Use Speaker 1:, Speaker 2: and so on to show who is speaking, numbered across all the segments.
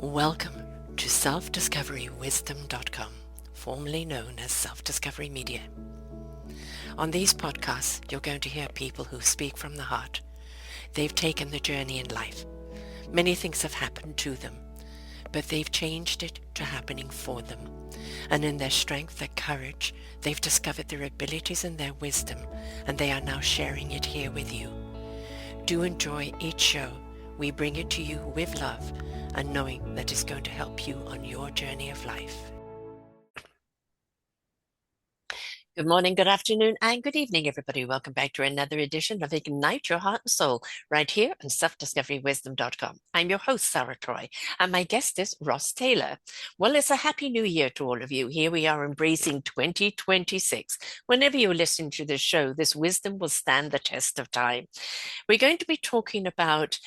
Speaker 1: Welcome to selfdiscoverywisdom.com, formerly known as Self-Discovery Media. On these podcasts, you're going to hear people who speak from the heart. They've taken the journey in life. Many things have happened to them, but they've changed it to happening for them. And in their strength, their courage, they've discovered their abilities and their wisdom, and they are now sharing it here with you. Do enjoy each show. We bring it to you with love and knowing that it's going to help you on your journey of life. Good morning, good afternoon, and good evening, everybody. Welcome back to another edition of Ignite Your Heart and Soul right here on selfdiscoverywisdom.com. I'm your host, Sarah Troy, and my guest is Ross Tayler. Well, it's a happy new year to all of you. Here we are embracing 2026. Whenever you're listening to this show, this wisdom will stand the test of time. We're going to be talking about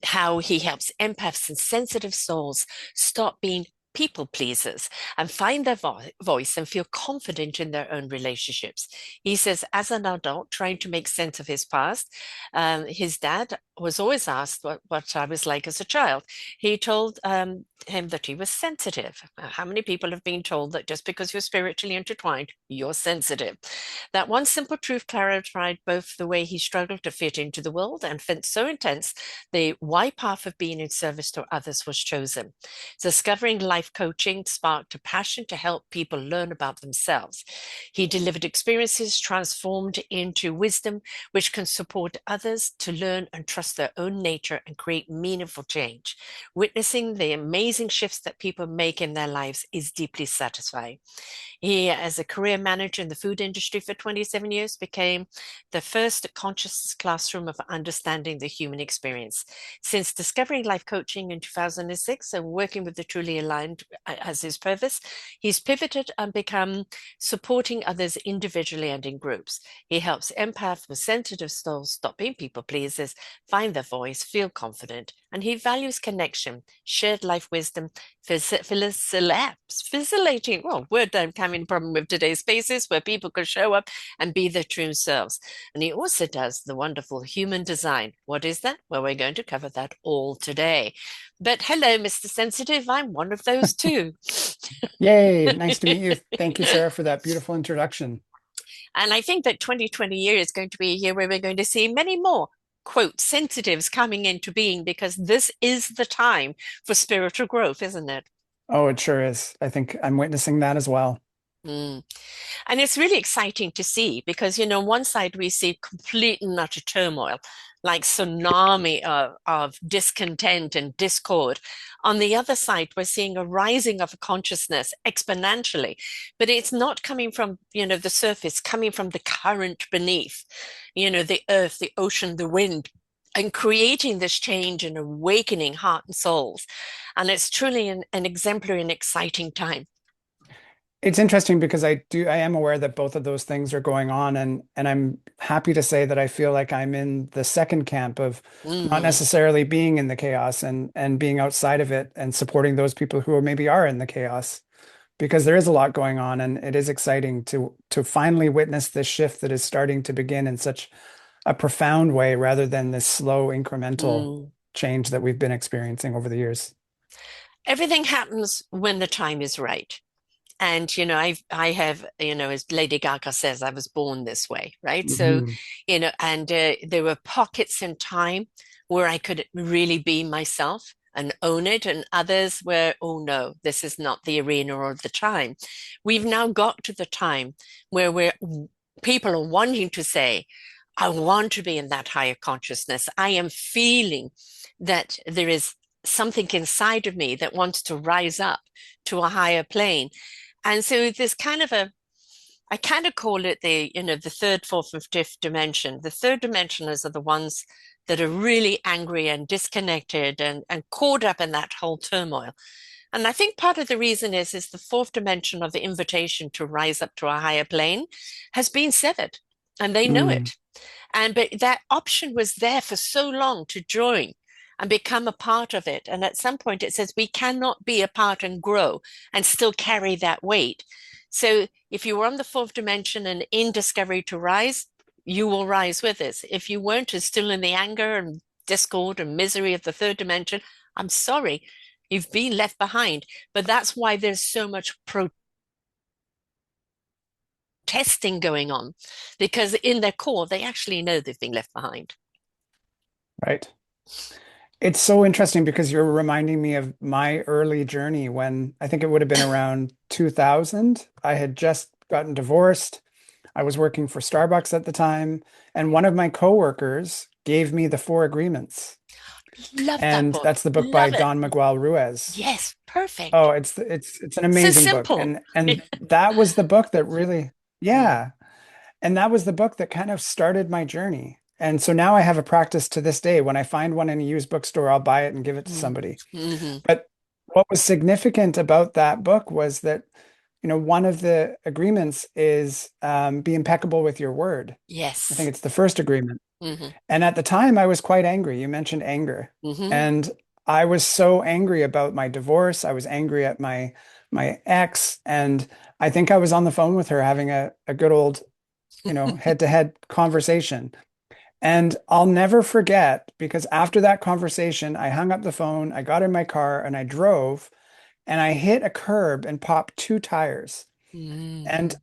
Speaker 1: how he helps empaths and sensitive souls stop being people pleasers and find their voice and feel confident in their own relationships. He says, as an adult trying to make sense of his past, his dad was always asked what I was like as a child. He told him that he was sensitive. How many people have been told that just because you're spiritually intertwined, you're sensitive? That one simple truth clarified both the way he struggled to fit into the world and felt so intense, the why path of being in service to others was chosen. Discovering life coaching sparked a passion to help people learn about themselves. He delivered experiences transformed into wisdom, which can support others to learn and trust their own nature and create meaningful change. Witnessing the amazing shifts that people make in their lives is deeply satisfying. He, as a career manager in the food industry for 27 years, became the first consciousness classroom of understanding the human experience. Since discovering life coaching in 2006 and working with the Truly Aligned as his purpose, he's pivoted and become supporting others individually and in groups. He helps empaths with sensitive souls stop being people pleasers, find their voice, feel confident, and he values connection, shared life wisdom, facilitating, well, word I'm having a problem with today's spaces where people can show up and be their true selves. And he also does the wonderful human design. What is that? Well, we're going to cover that all today. But hello, Mr. Sensitive. I'm one of those too.
Speaker 2: Yay, nice to meet you. Thank you, Sarah, for that beautiful introduction.
Speaker 1: And I think that 2020 year is going to be a year where we're going to see many more quote sensitives coming into being, because this is the time for spiritual growth, isn't it?
Speaker 2: Oh, it sure is. I think I'm witnessing that as well.
Speaker 1: Mm. And it's really exciting to see because, you know, on one side we see complete and utter turmoil, like tsunami of discontent and discord. On the other side, we're seeing a rising of consciousness exponentially, but it's not coming from, you know, the surface, coming from the current beneath, you know, the earth, the ocean, the wind, and creating this change and awakening heart and souls. And it's truly an exemplary and exciting time.
Speaker 2: It's interesting because I am aware that both of those things are going on, and I'm happy to say that I feel like I'm in the second camp of not
Speaker 1: Mm.
Speaker 2: necessarily being in the chaos and being outside of it and supporting those people who maybe are in the chaos, because there is a lot going on, and it is exciting to finally witness this shift that is starting to begin in such a profound way rather than this slow incremental
Speaker 1: Mm.
Speaker 2: change that we've been experiencing over the years.
Speaker 1: Everything happens when the time is right. And, you know, I have, you know, as Lady Gaga says, I was born this way, right? So,
Speaker 2: Mhm.
Speaker 1: you know, and there were pockets in time where I could really be myself and own it, and others where, oh no, this is not the arena or the time. We've now got to the time where people are wanting to say, I want to be in that higher consciousness. I am feeling that there is something inside of me that wants to rise up to a higher plane. And so there's kind of I kind of call it the, you know, the third, fourth, and fifth dimension. The third dimensioners are the ones that are really angry and disconnected and caught up in that whole turmoil. And I think part of the reason is the fourth dimension of the invitation to rise up to a higher plane has been severed, and they know
Speaker 2: Mm.
Speaker 1: it. And but that option was there for so long to join and become a part of it. And at some point it says we cannot be a part and grow and still carry that weight. So if you were on the fourth dimension and in discovery to rise, you will rise with us. If you weren't, and still in the anger and discord and misery of the third dimension, I'm sorry, you've been left behind. But that's why there's so much protesting going on, because in their core, they actually know they've been left behind.
Speaker 2: Right. It's so interesting because you're reminding me of my early journey when I think it would have been around 2000. I had just gotten divorced. I was working for Starbucks at the time, and one of my coworkers gave me the Four Agreements.
Speaker 1: Love that
Speaker 2: And
Speaker 1: book.
Speaker 2: that's the book by
Speaker 1: Love it.
Speaker 2: Don Miguel Ruiz.
Speaker 1: Yes,
Speaker 2: Oh,
Speaker 1: perfect.
Speaker 2: it's an
Speaker 1: So
Speaker 2: amazing book.
Speaker 1: simple.
Speaker 2: And that was the book that really, yeah. And that was the book that kind of started my journey. And so now I have a practice to this day. When I find one in a used bookstore, I'll buy it and give it to somebody.
Speaker 1: Mm-hmm.
Speaker 2: But what was significant about that book was that, one of the agreements is be impeccable with your word. I think
Speaker 1: Yes.
Speaker 2: it's the first agreement.
Speaker 1: Mm-hmm.
Speaker 2: And at the time, I was quite angry. You mentioned anger.
Speaker 1: Mm-hmm.
Speaker 2: And I was so angry about my divorce. I was angry at my ex. And I think I was on the phone with her having a good old, head-to-head conversation. And I'll never forget because after that conversation, I hung up the phone, I got in my car and I drove and I hit a curb and popped two tires. And
Speaker 1: Mm-hmm.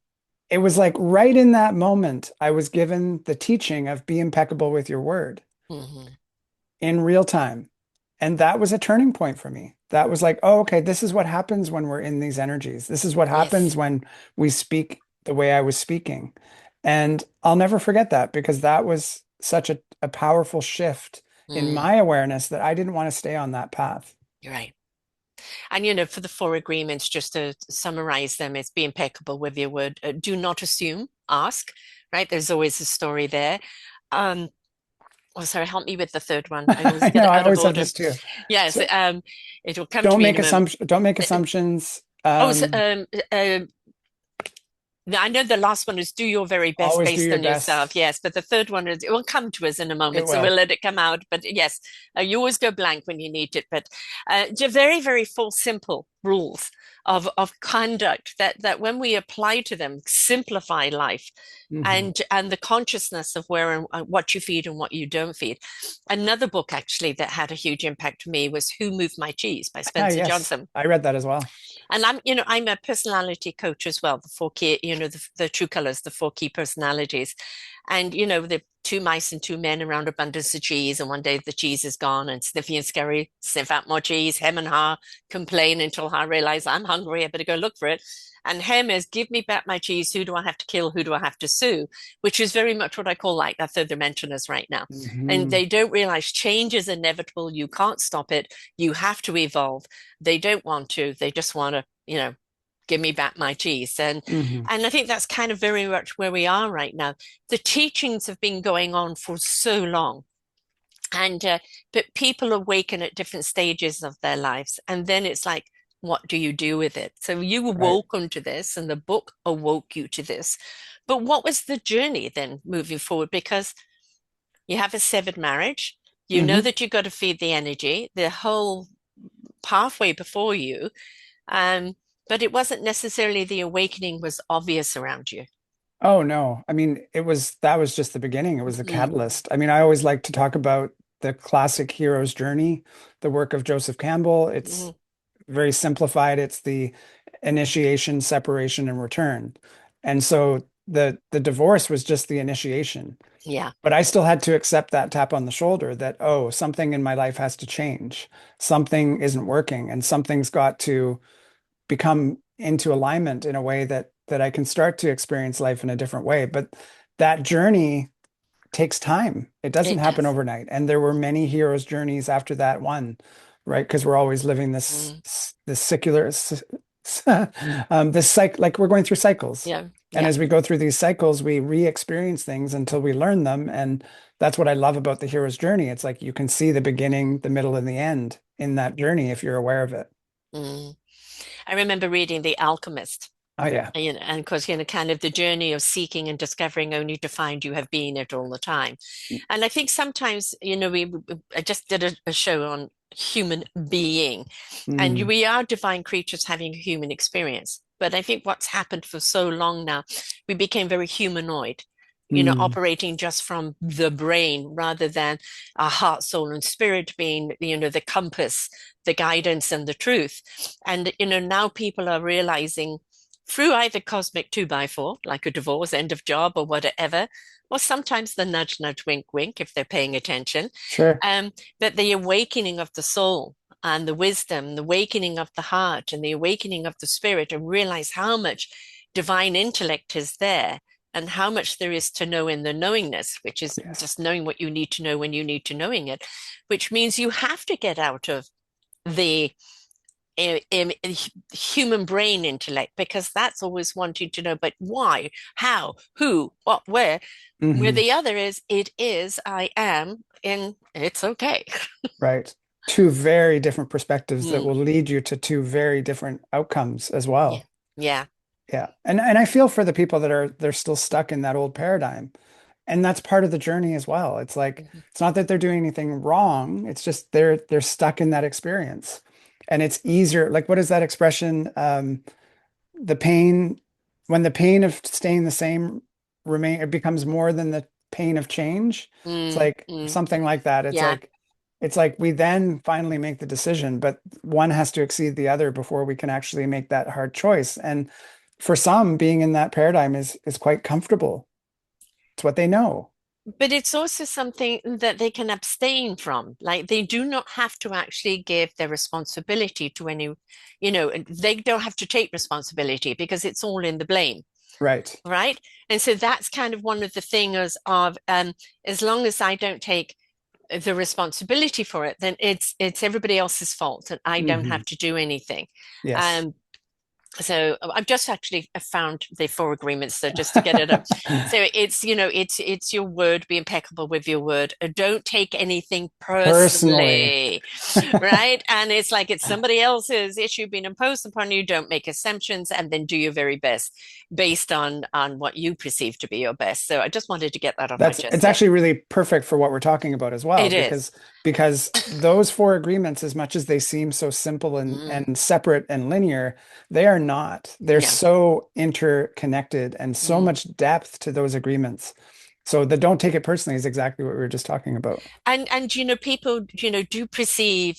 Speaker 2: it was like right in that moment, I was given the teaching of be impeccable with your word
Speaker 1: Mm-hmm.
Speaker 2: in real time. And that was a turning point for me. That was like, oh, okay, this is what happens when we're in these energies. This is what
Speaker 1: Yes.
Speaker 2: happens when we speak the way I was speaking. And I'll never forget that because that was such a powerful shift in
Speaker 1: Mm,
Speaker 2: my awareness that I didn't want to stay on that path.
Speaker 1: you're right. And for the four agreements, just to summarize them, it's be impeccable with your word. Do not assume, ask, right? There's always a story there. Um, oh, sorry, help me with the third one. I always
Speaker 2: I
Speaker 1: get
Speaker 2: know,
Speaker 1: it
Speaker 2: I
Speaker 1: out of
Speaker 2: always have
Speaker 1: order.
Speaker 2: this too.
Speaker 1: Yes,
Speaker 2: So
Speaker 1: it will come to me in a moment.
Speaker 2: don't make
Speaker 1: Uh,
Speaker 2: assumptions.
Speaker 1: Oh, so, I know the last one is do your very best
Speaker 2: Always do
Speaker 1: based
Speaker 2: your
Speaker 1: on yourself.
Speaker 2: best.
Speaker 1: Yes, but the third one is it will come to us in a
Speaker 2: It
Speaker 1: moment, so we'll
Speaker 2: will.
Speaker 1: let it come out. But yes, you always go blank when you need it. But very, very four simple rules of conduct that when we apply to them, simplify life
Speaker 2: Mhm.
Speaker 1: and the consciousness of where and what you feed and what you don't feed. Another book actually that had a huge impact on me was Who Moved My Cheese by
Speaker 2: Ah,
Speaker 1: Spencer
Speaker 2: yes,
Speaker 1: Johnson.
Speaker 2: I read that as well.
Speaker 1: And I'm a personality coach as well. The four key, the true colors, the four key personalities. And, the two mice and two men around abundance of cheese. And one day the cheese is gone and Sniffy and Scary sniff out more cheese. Hem and Ha complain until Ha realize I'm hungry. I better go look for it. And Hem is give me back my cheese. Who do I have to kill? Who do I have to sue? Which is very much what I call like that third dimensioners right now. And
Speaker 2: Hmm.
Speaker 1: they don't realize change is inevitable. You can't stop it. You have to evolve. They don't want to. They just want to, give me back my cheese. And
Speaker 2: Hmm.
Speaker 1: and I think that's kind of very much where we are right now. The teachings have been going on for so long. And but people awaken at different stages of their lives. And then it's like, what do you do with it? So you
Speaker 2: Right.
Speaker 1: awoke onto this, and the book awoke you to this. But what was the journey then moving forward? Because you have a severed marriage. You know
Speaker 2: Hmm.
Speaker 1: that you've got to feed the energy, the whole pathway before you. Um, but it wasn't necessarily the awakening was obvious around you.
Speaker 2: Oh no. I mean, that was just the beginning. It was the
Speaker 1: Mm-hmm.
Speaker 2: catalyst. I mean, I always like to talk about the classic hero's journey, the work of Joseph Campbell. It's
Speaker 1: Mm-hmm.
Speaker 2: very simplified. It's the initiation, separation, and return. And so the divorce was just the initiation.
Speaker 1: Yeah,
Speaker 2: But I still had to accept that tap on the shoulder that, oh, something in my life has to change. Something isn't working, and something's got to become into alignment in a way that I can start to experience life in a different way. But that journey takes time. It doesn't
Speaker 1: it
Speaker 2: happen
Speaker 1: does.
Speaker 2: overnight. And there were many heroes' journeys after that one, right? Because we're always living
Speaker 1: Mm.
Speaker 2: this secular this cycle, like we're going through cycles.
Speaker 1: Yeah,
Speaker 2: And
Speaker 1: yeah.
Speaker 2: as we go through these cycles, we re-experience things until we learn them. And that's what I love about the hero's journey. It's like you can see the beginning, the middle, and the end in that journey if you're aware of it.
Speaker 1: Mm. I remember reading The Alchemist,
Speaker 2: Oh yeah.
Speaker 1: and of course, kind of the journey of seeking and discovering only to find you have been it all the time. And I think sometimes, I just did a show on human being, and
Speaker 2: Mm,
Speaker 1: we are divine creatures having a human experience. But I think what's happened for so long now, we became very humanoid.
Speaker 2: Mm,
Speaker 1: operating just from the brain rather than our heart, soul, and spirit being, the compass, the guidance, and the truth. And, now people are realizing through either cosmic two by four, like a divorce, end of job, or whatever, or sometimes the nudge, nudge, wink, wink, if they're paying attention,
Speaker 2: sure.
Speaker 1: that the awakening of the soul and the wisdom, the awakening of the heart and the awakening of the spirit, and realize how much divine intellect is there and how much there is to know in the knowingness, which is
Speaker 2: Yes.
Speaker 1: just knowing what you need to know when you need to knowing it, which means you have to get out of the human brain intellect, because that's always wanting to know, but why, how, who, what, where
Speaker 2: Hmm.
Speaker 1: the other is, it is, I am, and it's okay.
Speaker 2: Right. Two very different perspectives that
Speaker 1: Mm,
Speaker 2: will lead you to two very different outcomes as
Speaker 1: yeah.
Speaker 2: well.
Speaker 1: Yeah.
Speaker 2: Yeah. And I feel for the people that they're still stuck in that old paradigm. And that's part of the journey as well. It's like
Speaker 1: Mhm.
Speaker 2: it's not that they're doing anything wrong. It's just they're stuck in that experience. And it's easier, like what is that expression? The pain, when the pain of staying the same remain, it becomes more than the pain of change. It's
Speaker 1: Mm,
Speaker 2: like something like that.
Speaker 1: yeah.
Speaker 2: It's like we then finally make the decision, but one has to exceed the other before we can actually make that hard choice. And for some, being in that paradigm is quite comfortable. It's what they know.
Speaker 1: But it's also something that they can abstain from. Like they do not have to actually give their responsibility to any, they don't have to take responsibility because it's all in the blame,
Speaker 2: Right.
Speaker 1: right? And so that's kind of one of the things of as long as I don't take the responsibility for it, then it's everybody else's fault and I don't
Speaker 2: Hmm.
Speaker 1: have to do anything.
Speaker 2: Yes.
Speaker 1: Um, so I've just actually found the four agreements, so just to get it up. So it's, it's your word, be impeccable with your word. Don't take anything
Speaker 2: Personally.
Speaker 1: personally, right? And it's like it's somebody else's issue being imposed upon you. Don't make assumptions, and then do your very best based on what you perceive to be your best. So I just wanted to get that off my
Speaker 2: It's
Speaker 1: chest there.
Speaker 2: actually really perfect for what we're talking about as well,
Speaker 1: It is.
Speaker 2: because those four agreements, as much as they seem so simple
Speaker 1: Mm,
Speaker 2: and separate and linear, they are not. They're
Speaker 1: yeah.
Speaker 2: so interconnected and so
Speaker 1: Mm.
Speaker 2: much depth to those agreements. So the don't take it personally is exactly what we were just talking about.
Speaker 1: And people, do perceive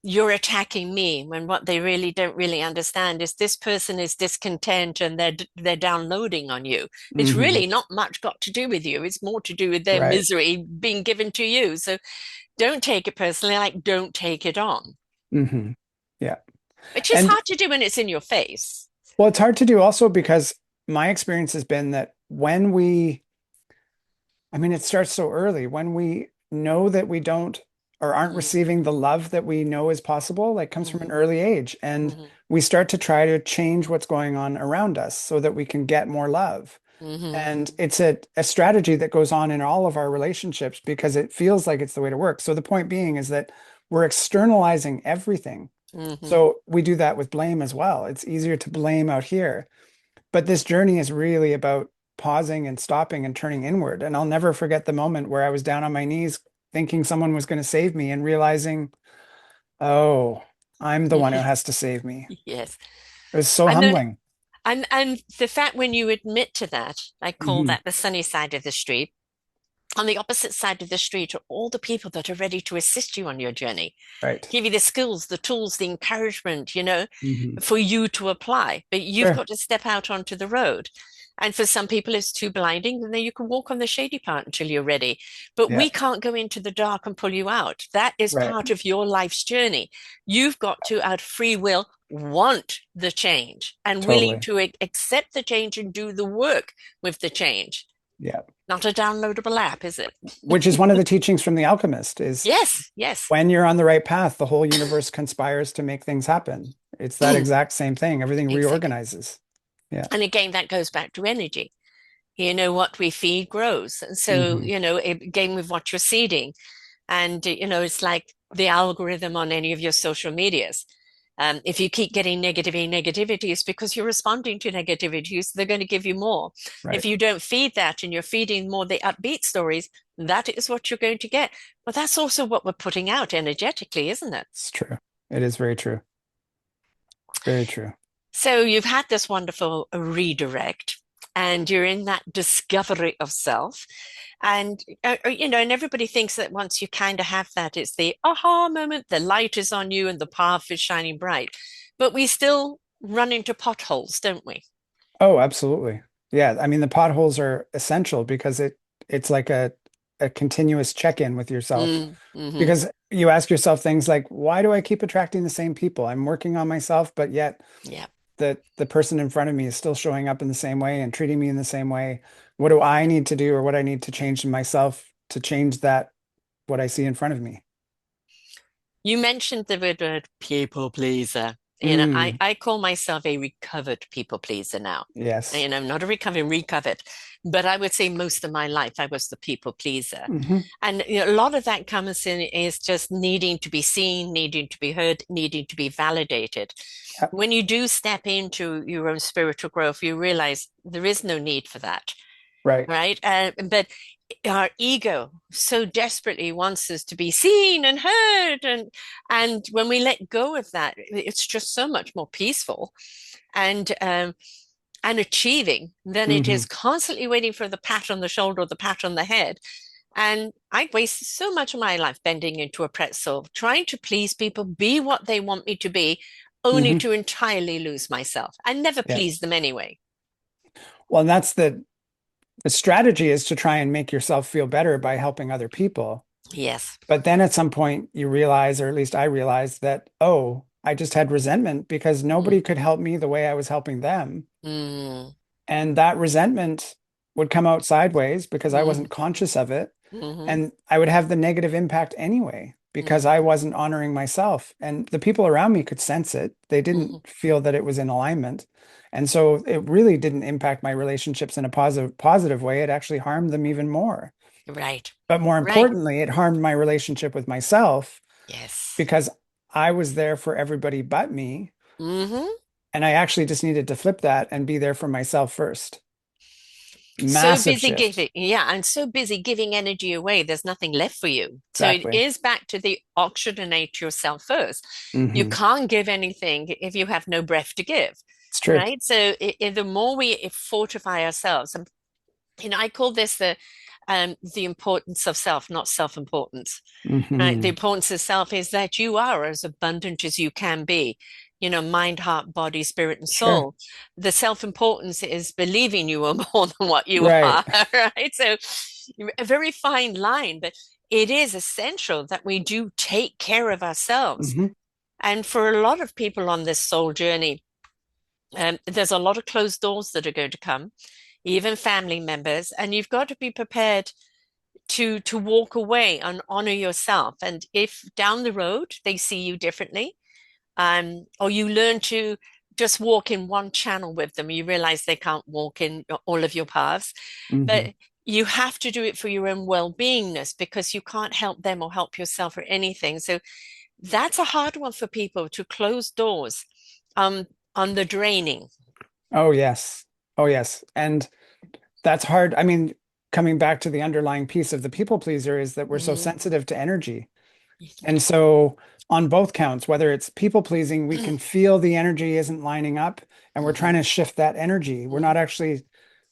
Speaker 1: you're attacking me when what they really don't really understand is this person is discontent and they're downloading on you. It's
Speaker 2: Hmm.
Speaker 1: really not much got to do with you. It's more to do with their
Speaker 2: Right.
Speaker 1: misery being given to you. So don't take it personally, like don't take it on,
Speaker 2: Hmm. Yeah.
Speaker 1: which is
Speaker 2: And
Speaker 1: hard to do when it's in your face.
Speaker 2: well, it's hard to do also because my experience has been that I mean, it starts so early when we know that we don't or aren't
Speaker 1: Mm,
Speaker 2: receiving the love that we know is possible, like comes from an
Speaker 1: mhm,
Speaker 2: early age. And
Speaker 1: mhm,
Speaker 2: we start to try to change what's going on around us so that we can get more love.
Speaker 1: mhm,
Speaker 2: And it's a strategy that goes on in all of our relationships because it feels like it's the way to work. So the point being is that we're externalizing everything.
Speaker 1: mhm.
Speaker 2: So we do that with blame as well. It's easier to blame out here. But this journey is really about pausing and stopping and turning inward. And I'll never forget the moment where I was down on my knees thinking someone was going to save me and realizing, oh, I'm the one who has to save me.
Speaker 1: Yes.
Speaker 2: It was so
Speaker 1: And then
Speaker 2: humbling.
Speaker 1: and the fact when you admit to that, I call
Speaker 2: Hmm.
Speaker 1: that the sunny side of the street. On the opposite side of the street are all the people that are ready to assist you on your journey,
Speaker 2: Right.
Speaker 1: give you the skills, the tools, the encouragement,
Speaker 2: Hmm.
Speaker 1: for you to apply. But you've
Speaker 2: Sure.
Speaker 1: got to step out onto the road. And for some people, it's too blinding. And then you can walk on the shady part until you're ready. But
Speaker 2: Yeah.
Speaker 1: we can't go into the dark and pull you out. That is
Speaker 2: Right.
Speaker 1: part of your life's journey. You've got to, out of free will, want the change and willing
Speaker 2: Totally.
Speaker 1: to accept the change and do the work with the change.
Speaker 2: Yeah.
Speaker 1: Not a downloadable app, is it?
Speaker 2: Which is one of the teachings from the alchemist is
Speaker 1: Yes, yes,
Speaker 2: when you're on the right path, the whole universe conspires to make things happen. It's that exact same thing. Everything
Speaker 1: exactly.
Speaker 2: reorganizes. Yeah.
Speaker 1: And again, that goes back to energy. What we feed grows. And so,
Speaker 2: Hmm.
Speaker 1: again, with what you're seeding. And, it's like the algorithm on any of your social medias. If you keep getting negativity, it's because you're responding to negativity. So they're going to give you more. If
Speaker 2: Right.
Speaker 1: you don't feed that and you're feeding more the upbeat stories, that is what you're going to get. But that's also what we're putting out energetically, isn't it?
Speaker 2: It's true. It is very true. Very true.
Speaker 1: So you've had this wonderful redirect. and you're in that discovery of self. And, and everybody thinks that once you kind of have that, it's the aha moment, the light is on you and the path is shining bright. But we still run into potholes, don't we?
Speaker 2: Oh, absolutely. Yeah, I mean the potholes are essential because it's like a continuous check-in with yourself.
Speaker 1: Mm-hmm.
Speaker 2: Because you ask yourself things like, why do I keep attracting the same people? I'm working on myself, but yet
Speaker 1: Yeah.
Speaker 2: the person in front of me is still showing up in the same way and treating me in the same way. What do I need to do or what I need to change in myself to change that what I see in front of me?
Speaker 1: You mentioned the word people pleaser.
Speaker 2: Mm,
Speaker 1: I call myself a recovered people pleaser now.
Speaker 2: yes.
Speaker 1: Not a recovered, but I would say most of my life I was the people pleaser.
Speaker 2: Hmm.
Speaker 1: And a lot of that comes in is just needing to be seen, needing to be heard, needing to be validated.
Speaker 2: Yep.
Speaker 1: When you do step into your own spiritual growth, you realize there is no need for that,
Speaker 2: Right.
Speaker 1: right? But our ego so desperately wants us to be seen and heard, and when we let go of that, it's just so much more peaceful and achieving than it
Speaker 2: Hmm.
Speaker 1: is constantly waiting for the pat on the shoulder or the pat on the head. And I wasted so much of my life bending into a pretzel, trying to please people, be what they want me to be, only
Speaker 2: Hmm.
Speaker 1: to entirely lose myself. I never pleased
Speaker 2: Yes.
Speaker 1: them anyway.
Speaker 2: Well, and that's the strategy is to try and make yourself feel better by helping other people.
Speaker 1: Yes.
Speaker 2: But then at some point you realize, or at least I realized that, oh, I just had resentment because
Speaker 1: Mm,
Speaker 2: nobody could help me the way I was helping them.
Speaker 1: mm,
Speaker 2: And that resentment would come out sideways because I
Speaker 1: mm,
Speaker 2: wasn't conscious of it.
Speaker 1: mm,
Speaker 2: And I would have the negative impact anyway because I
Speaker 1: mm,
Speaker 2: wasn't honoring myself. And the people around me could sense it. They
Speaker 1: mm.
Speaker 2: didn't feel that it was in alignment. And so it really didn't impact my relationships in a positive way. It actually harmed them even more.
Speaker 1: Right.
Speaker 2: But more
Speaker 1: Right.
Speaker 2: importantly, it harmed my relationship with myself
Speaker 1: Yes.
Speaker 2: because I was there for everybody but me.
Speaker 1: Hmm.
Speaker 2: And I actually just needed to flip that and be there for myself first.
Speaker 1: So
Speaker 2: Massive
Speaker 1: busy
Speaker 2: shift.
Speaker 1: giving, yeah, and so busy giving energy away, there's nothing left for you. So it
Speaker 2: Exactly.
Speaker 1: is back to the oxygenate yourself first. You
Speaker 2: Hmm.
Speaker 1: can't give anything if you have no breath to give,
Speaker 2: It's true.
Speaker 1: right? So the more we fortify ourselves, and I call this the importance of self, not self-importance. Right. The
Speaker 2: Hmm.
Speaker 1: importance of self is that you are as abundant as you can be, mind, heart, body, spirit, and
Speaker 2: Sure.
Speaker 1: soul. The self-importance is believing you are more than what you
Speaker 2: Right.
Speaker 1: are, right? So a very fine line, but it is essential that we do take care of ourselves.
Speaker 2: Hmm.
Speaker 1: And for a lot of people on this soul journey, there's a lot of closed doors that are going to come, even family members, and you've got to be prepared to walk away and honor yourself. And if down the road they see you differently, or you learn to just walk in one channel with them, you realize they can't walk in all of your paths,
Speaker 2: Hmm.
Speaker 1: but you have to do it for your own well-beingness because you can't help them or help yourself or anything. So that's a hard one for people to close doors um, on the draining.
Speaker 2: Oh, yes. Oh, yes. And that's hard. I mean, coming back to the underlying piece of the people pleaser is that we're so
Speaker 1: Mm,
Speaker 2: sensitive to energy. And so on both counts, whether it's people pleasing, we can feel the energy isn't lining up and we're trying
Speaker 1: mhm,
Speaker 2: to shift that energy. We're not
Speaker 1: mhm,
Speaker 2: actually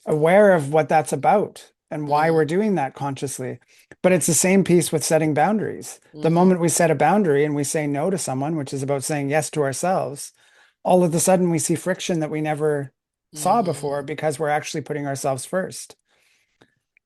Speaker 2: aware of what that's about and why we're
Speaker 1: mm,
Speaker 2: doing that consciously. But it's the same piece with setting boundaries. The
Speaker 1: mhm,
Speaker 2: moment we set a boundary and we say no to someone, which is about saying yes to ourselves, all of a sudden we see friction that we never saw before
Speaker 1: mhm.
Speaker 2: because we're actually putting ourselves first.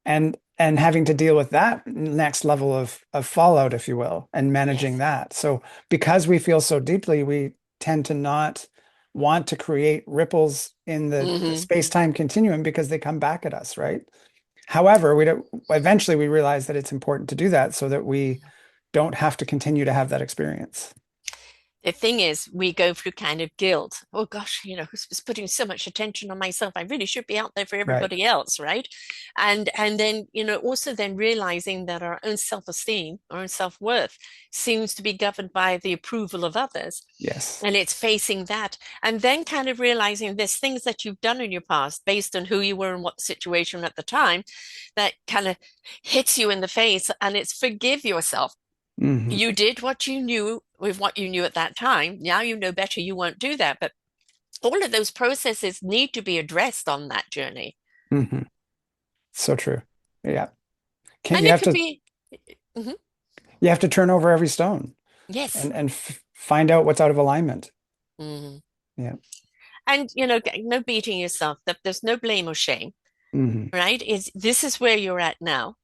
Speaker 2: And having to deal with that next level of fallout, if you will, and managing
Speaker 1: Yes.
Speaker 2: that. So because we feel so deeply, we tend to not want to create ripples in the
Speaker 1: Mhm.
Speaker 2: space-time continuum because they come back at us, right? However, we don't eventually we realize that it's important to do that so that we don't have to continue to have that experience.
Speaker 1: The thing is, we go through kind of guilt. Oh gosh, who's putting so much attention on myself? I really should be out there for
Speaker 2: Right.
Speaker 1: everybody else, right? And then, also then realizing that our own self-esteem, our own self-worth seems to be governed by the approval of others.
Speaker 2: Yes.
Speaker 1: And it's facing that. And then kind of realizing there's things that you've done in your past based on who you were and what the situation at the time that kind of hits you in the face. And it's forgive yourself.
Speaker 2: Hmm.
Speaker 1: You did what you knew with what you knew at that time. Now you know better, you won't do that. But all of those processes need to be addressed on that journey.
Speaker 2: Hmm. So true. Yeah. Can't
Speaker 1: And it could be, mhm,
Speaker 2: you have to turn over every stone
Speaker 1: yes.
Speaker 2: and find out what's out of alignment.
Speaker 1: Mhm.
Speaker 2: Yeah.
Speaker 1: And, no beating yourself, that there's no blame or shame,
Speaker 2: Hmm.
Speaker 1: right? This is where you're at now.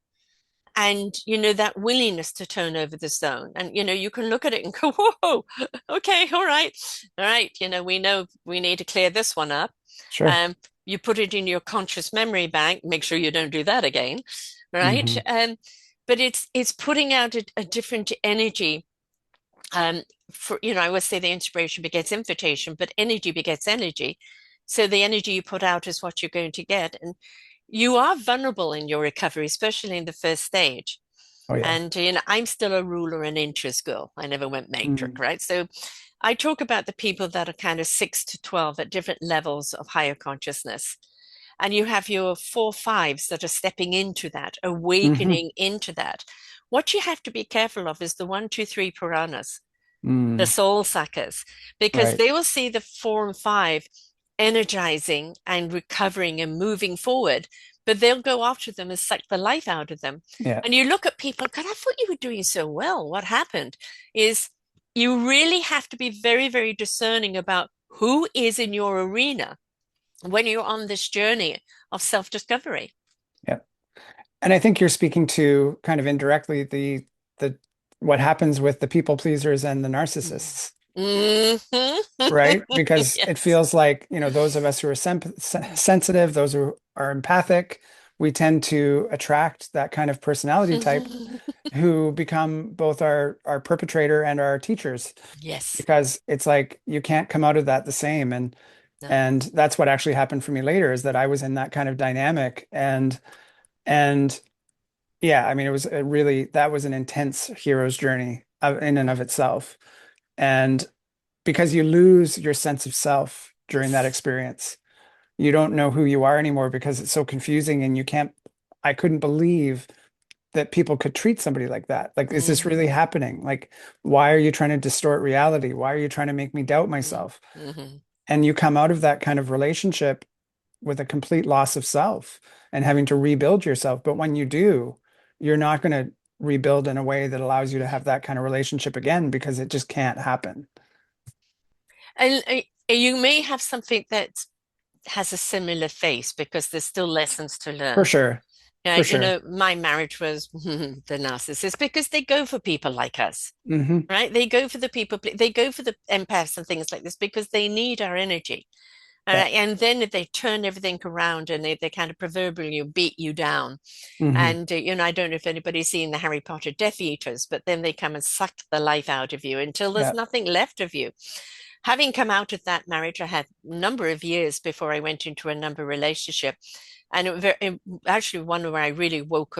Speaker 1: And, that willingness to turn over the stone. And, you can look at it and go, whoa, okay, all right. All right. We know we need to clear this one up.
Speaker 2: Sure.
Speaker 1: Um, you put it in your conscious memory bank, make sure you don't do that again. Right.
Speaker 2: Hmm.
Speaker 1: But it's putting out a different energy. I always say the inspiration begets invitation, but energy begets energy. So the energy you put out is what you're going to get. And you are vulnerable in your recovery, especially in the first stage.
Speaker 2: Oh yeah.
Speaker 1: And I'm still a ruler and inches girl. I never went matric,
Speaker 2: Mm.
Speaker 1: right? So I talk about the people that are kind of 6 to 12 at different levels of higher consciousness. And you have your 4 5s that are stepping into that,
Speaker 2: Hmm.
Speaker 1: awakening into that. What you have to be careful of is the 1, 2, 3 piranhas, the
Speaker 2: Mm.
Speaker 1: soul suckers, because
Speaker 2: Right.
Speaker 1: they will see the 4 and 5 energizing and recovering and moving forward, but they'll go after them and suck the life out of them.
Speaker 2: Yeah.
Speaker 1: And you look at people, God, I thought you were doing so well. What happened? Is you really have to be very, very discerning about who is in your arena when you're on this journey of self-discovery.
Speaker 2: Yeah. And I think you're speaking to kind of indirectly the what happens with the people pleasers and the narcissists,
Speaker 1: Mhm.
Speaker 2: right? Because it
Speaker 1: Yes.
Speaker 2: feels like, those of us who are sensitive, those who are empathic, we tend to attract that kind of personality type who become both our perpetrator and our teachers,
Speaker 1: Yes.
Speaker 2: because it's like you can't come out of that the same. And
Speaker 1: No.
Speaker 2: and that's what actually happened for me later, is that I was in that kind of dynamic. And yeah, I mean, it was a really, that was an intense hero's journey in and of itself. And because you lose your sense of self during that
Speaker 1: Yes.
Speaker 2: experience, you don't know who you are anymore because it's so confusing, and you can't, I couldn't believe that people could treat somebody like that. Like, is this
Speaker 1: Mhm.
Speaker 2: really happening? Like, why are you trying to distort reality? Why are you trying to make me doubt
Speaker 1: Mhm.
Speaker 2: myself?
Speaker 1: Mhm.
Speaker 2: And you come out of that kind of relationship with a complete loss of self and having to rebuild yourself. But when you do, you're not going to rebuild in a way that allows you to have that kind of relationship again, because it just can't happen.
Speaker 1: And you may have something that has a similar face because there's still lessons to
Speaker 2: For
Speaker 1: learn.
Speaker 2: sure.
Speaker 1: Yeah,
Speaker 2: For sure.
Speaker 1: my marriage was the narcissist because they go for people like us,
Speaker 2: Hmm.
Speaker 1: right? They go for the people, they go for the empaths and things like this because they need our energy.
Speaker 2: Yeah.
Speaker 1: And then they turn everything around and they kind of proverbially beat you down.
Speaker 2: Hmm.
Speaker 1: And, I don't know if anybody's seen the Harry Potter Death Eaters, but then they come and suck the life out of you until there's
Speaker 2: Yeah.
Speaker 1: nothing left of you. Having come out of that marriage, I had a number of years before I went into a number relationship. And actually one where I really woke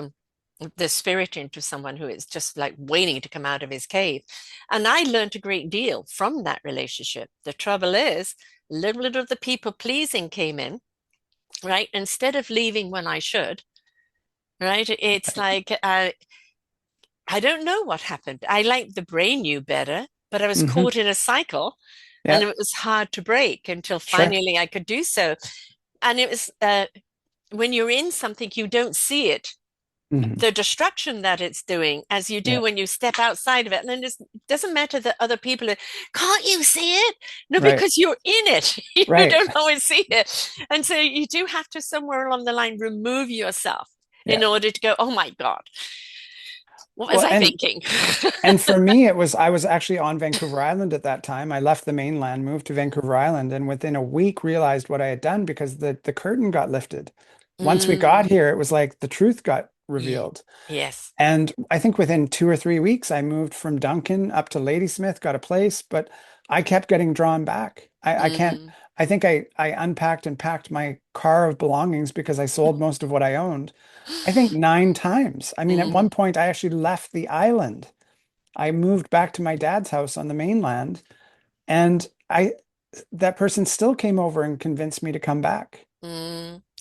Speaker 1: the spirit into someone who is just like waiting to come out of his cave. And I learned a great deal from that relationship. The trouble is, a little bit of the people pleasing came in, right? Instead of leaving when I should, right? It's like, I don't know what happened. I like the brain knew better, but I was
Speaker 2: Hmm.
Speaker 1: caught in a cycle and
Speaker 2: Yeah.
Speaker 1: it was hard to break until
Speaker 2: Sure.
Speaker 1: finally I could do so. And it was when you're in something, you don't see it,
Speaker 2: Hmm.
Speaker 1: the destruction that it's doing, as you do
Speaker 2: Yeah.
Speaker 1: when you step outside of it. And then it doesn't matter that other people are, can't you see it? No,
Speaker 2: Right.
Speaker 1: because you're in it. You
Speaker 2: Right.
Speaker 1: don't always see it. And so you do have to somewhere along the line remove yourself in
Speaker 2: Yeah.
Speaker 1: order to go, oh my God, what was
Speaker 2: Well,
Speaker 1: I thinking?
Speaker 2: and for me, I was actually on Vancouver Island at that time. I left the mainland, moved to Vancouver Island, and within a week realized what I had done, because the curtain got lifted. Once we got
Speaker 1: Mm,
Speaker 2: here, it was like the truth got
Speaker 1: yeah.
Speaker 2: revealed.
Speaker 1: Yes.
Speaker 2: And I think within 2 or 3 weeks, I moved from Duncan up to Ladysmith, got a place, but I kept getting drawn back. I can't,
Speaker 1: Mm,
Speaker 2: I think I unpacked and packed my car of belongings because I sold most of what I owned. I think 9 times. I mean, at one
Speaker 1: mm,
Speaker 2: point, I actually left the island. I moved back to my dad's house on the mainland, and that person still came over and convinced me to come back.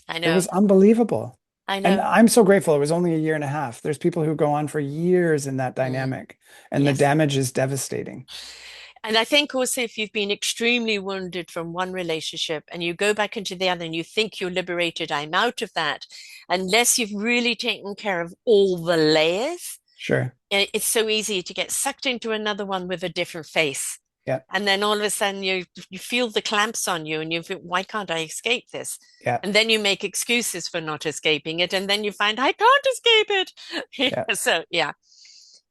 Speaker 1: I
Speaker 2: It was
Speaker 1: know.
Speaker 2: unbelievable.
Speaker 1: I
Speaker 2: And
Speaker 1: know.
Speaker 2: I'm so grateful. It was only a year and a half. There's people who go on for years in that
Speaker 1: Mm,
Speaker 2: dynamic, and the
Speaker 1: yes.
Speaker 2: damage is devastating.
Speaker 1: And I think also if you've been extremely wounded from one relationship and you go back into the other and you think you're liberated, I'm out of that, unless you've really taken care of all the layers,
Speaker 2: Sure.
Speaker 1: it's so easy to get sucked into another one with a different face.
Speaker 2: Yeah.
Speaker 1: And then all of a sudden you feel the clamps on you and you think, why can't I escape this?
Speaker 2: Yeah.
Speaker 1: And then you make excuses for not escaping it. And then you find I can't escape
Speaker 2: Yeah.
Speaker 1: it. So yeah.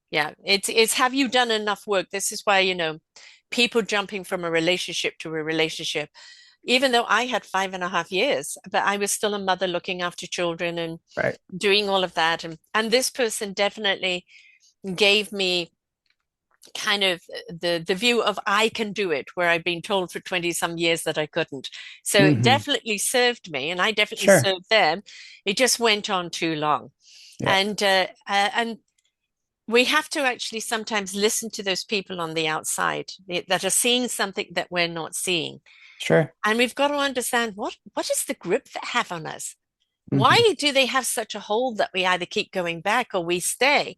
Speaker 1: Yeah. It's have you done enough work? This is why, people jumping from a relationship to a relationship, even though I had 5.5 years, but I was still a mother looking after children and
Speaker 2: Right.
Speaker 1: doing all of that. And this person definitely gave me kind of the view of I can do it, where I've been told for 20 some years that I couldn't. So it
Speaker 2: Hmm.
Speaker 1: definitely served me, and I definitely
Speaker 2: Sure.
Speaker 1: served them. It just went on too long.
Speaker 2: Yeah.
Speaker 1: And we have to actually sometimes listen to those people on the outside that are seeing something that we're not seeing.
Speaker 2: Sure.
Speaker 1: And we've got to understand what is the grip that have on us?
Speaker 2: Hmm.
Speaker 1: Why do they have such a hold that we either keep going back or we stay?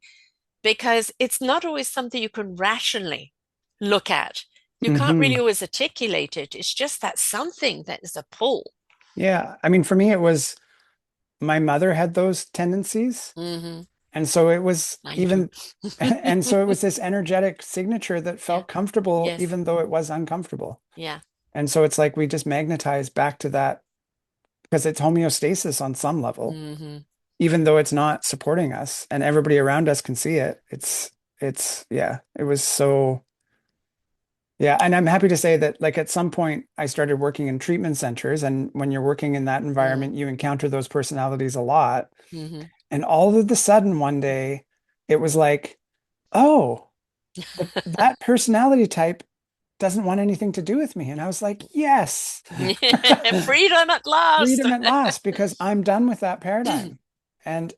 Speaker 1: Because it's not always something you can rationally look at. You can't really
Speaker 2: Hmm.
Speaker 1: always articulate it. It's just that something that is a pull.
Speaker 2: Yeah. I mean, for me, it was my mother had those tendencies.
Speaker 1: Hmm.
Speaker 2: And so it was
Speaker 1: Mine too.
Speaker 2: even, and so it was this energetic signature that
Speaker 1: Yeah.
Speaker 2: felt comfortable,
Speaker 1: Yes.
Speaker 2: even though it was uncomfortable.
Speaker 1: Yeah.
Speaker 2: And so it's like we just magnetize back to that because it's homeostasis on some level,
Speaker 1: Hmm.
Speaker 2: even though it's not supporting us and everybody around us can see it. Yeah, it was so, yeah. And I'm happy to say that, like, at some point, I started working in treatment centers. And when you're working in that environment, you encounter those personalities a lot.
Speaker 1: Hmm.
Speaker 2: And all of a sudden, one day, it was like, oh, that personality type doesn't want anything to do with me. And I was like, yes,
Speaker 1: Freedom at last.
Speaker 2: freedom at last, because I'm done with that paradigm. And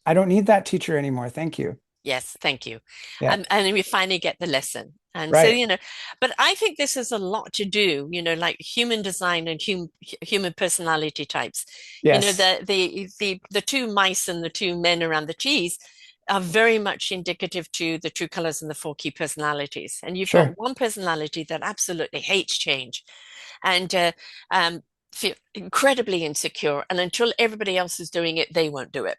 Speaker 2: I don't need that teacher anymore. Thank you.
Speaker 1: Yes, thank you.
Speaker 2: Yeah.
Speaker 1: And we finally get the lesson. And so,
Speaker 2: Right.
Speaker 1: but I think this has a lot to do, like human design and human personality types.
Speaker 2: Yes.
Speaker 1: The two mice and the two men around the cheese are very much indicative to the true colors and the four key personalities. And you've
Speaker 2: Sure.
Speaker 1: got one personality that absolutely hates change and feel incredibly insecure. And until everybody else is doing it, they won't do it,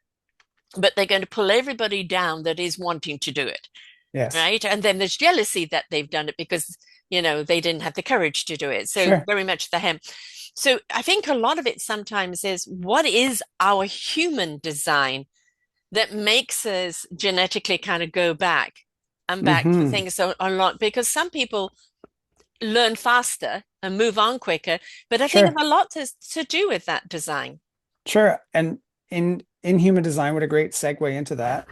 Speaker 1: but they're going to pull everybody down that is wanting to do it,
Speaker 2: Yes.
Speaker 1: right? And then there's jealousy that they've done it because they didn't have the courage to do it. So
Speaker 2: Sure.
Speaker 1: very much the hem. So I think a lot of it sometimes is what is our human design that makes us genetically kind of go back and back for
Speaker 2: Hmm.
Speaker 1: things a lot, because some people learn faster and move on quicker, but I think
Speaker 2: Sure.
Speaker 1: it's a lot to do with that design.
Speaker 2: Sure. And in human design, what a great segue into that.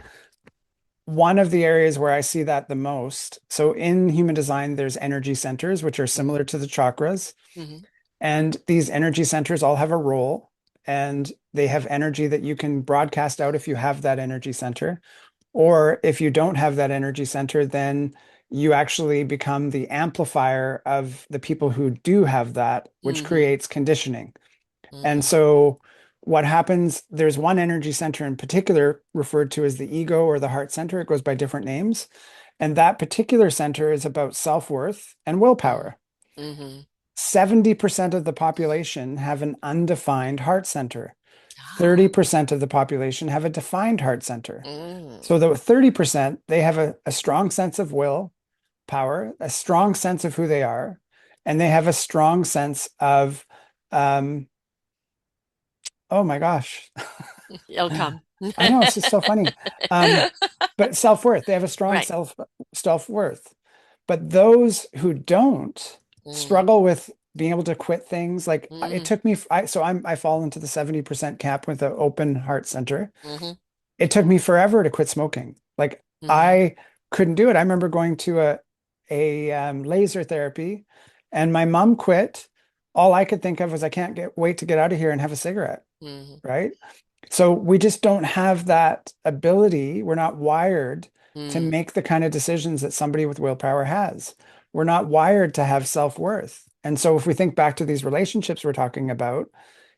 Speaker 2: One of the areas where I see that the most. So in human design, there's energy centers, which are
Speaker 1: Mm-hmm.
Speaker 2: similar to the chakras.
Speaker 1: Mm-hmm.
Speaker 2: And these energy centers all have a role, and they have energy that you can broadcast out if you have that energy center. Or if you don't have that energy center, then you actually become the amplifier of the people who do have that, which
Speaker 1: Mm-hmm.
Speaker 2: creates conditioning. And
Speaker 1: Mm-hmm.
Speaker 2: so what happens, there's one energy center in particular referred to as the ego or the heart center. It goes by different names. And that particular center is about self-worth and willpower.
Speaker 1: Mm-hmm.
Speaker 2: 70% of the population have an undefined heart center.
Speaker 1: Ah.
Speaker 2: 30% of the population have a defined heart center.
Speaker 1: Mm.
Speaker 2: So the 30%, they have a strong sense of will power, a strong sense of who they are, and they have a strong sense of, um, oh my gosh,
Speaker 1: It'll come.
Speaker 2: I know it's just so funny. But self-worth, they have a strong
Speaker 1: Right.
Speaker 2: self-worth. But those who don't
Speaker 1: Mm.
Speaker 2: struggle with being able to quit things. Like it
Speaker 1: Mm.
Speaker 2: took me, I fall into the 70% cap with an open heart center.
Speaker 1: Mm-hmm.
Speaker 2: It took me forever to quit smoking. Like
Speaker 1: Mm-hmm.
Speaker 2: I couldn't do it. I remember going to a laser therapy, and my mom quit. All I could think of was I can't wait to get out of here and have a cigarette,
Speaker 1: Mm-hmm.
Speaker 2: right? So we just don't have that ability. We're not wired to
Speaker 1: Mm.
Speaker 2: make the kind of decisions that somebody with willpower has. We're not wired to have self-worth. And so if we think back to these relationships we're talking about,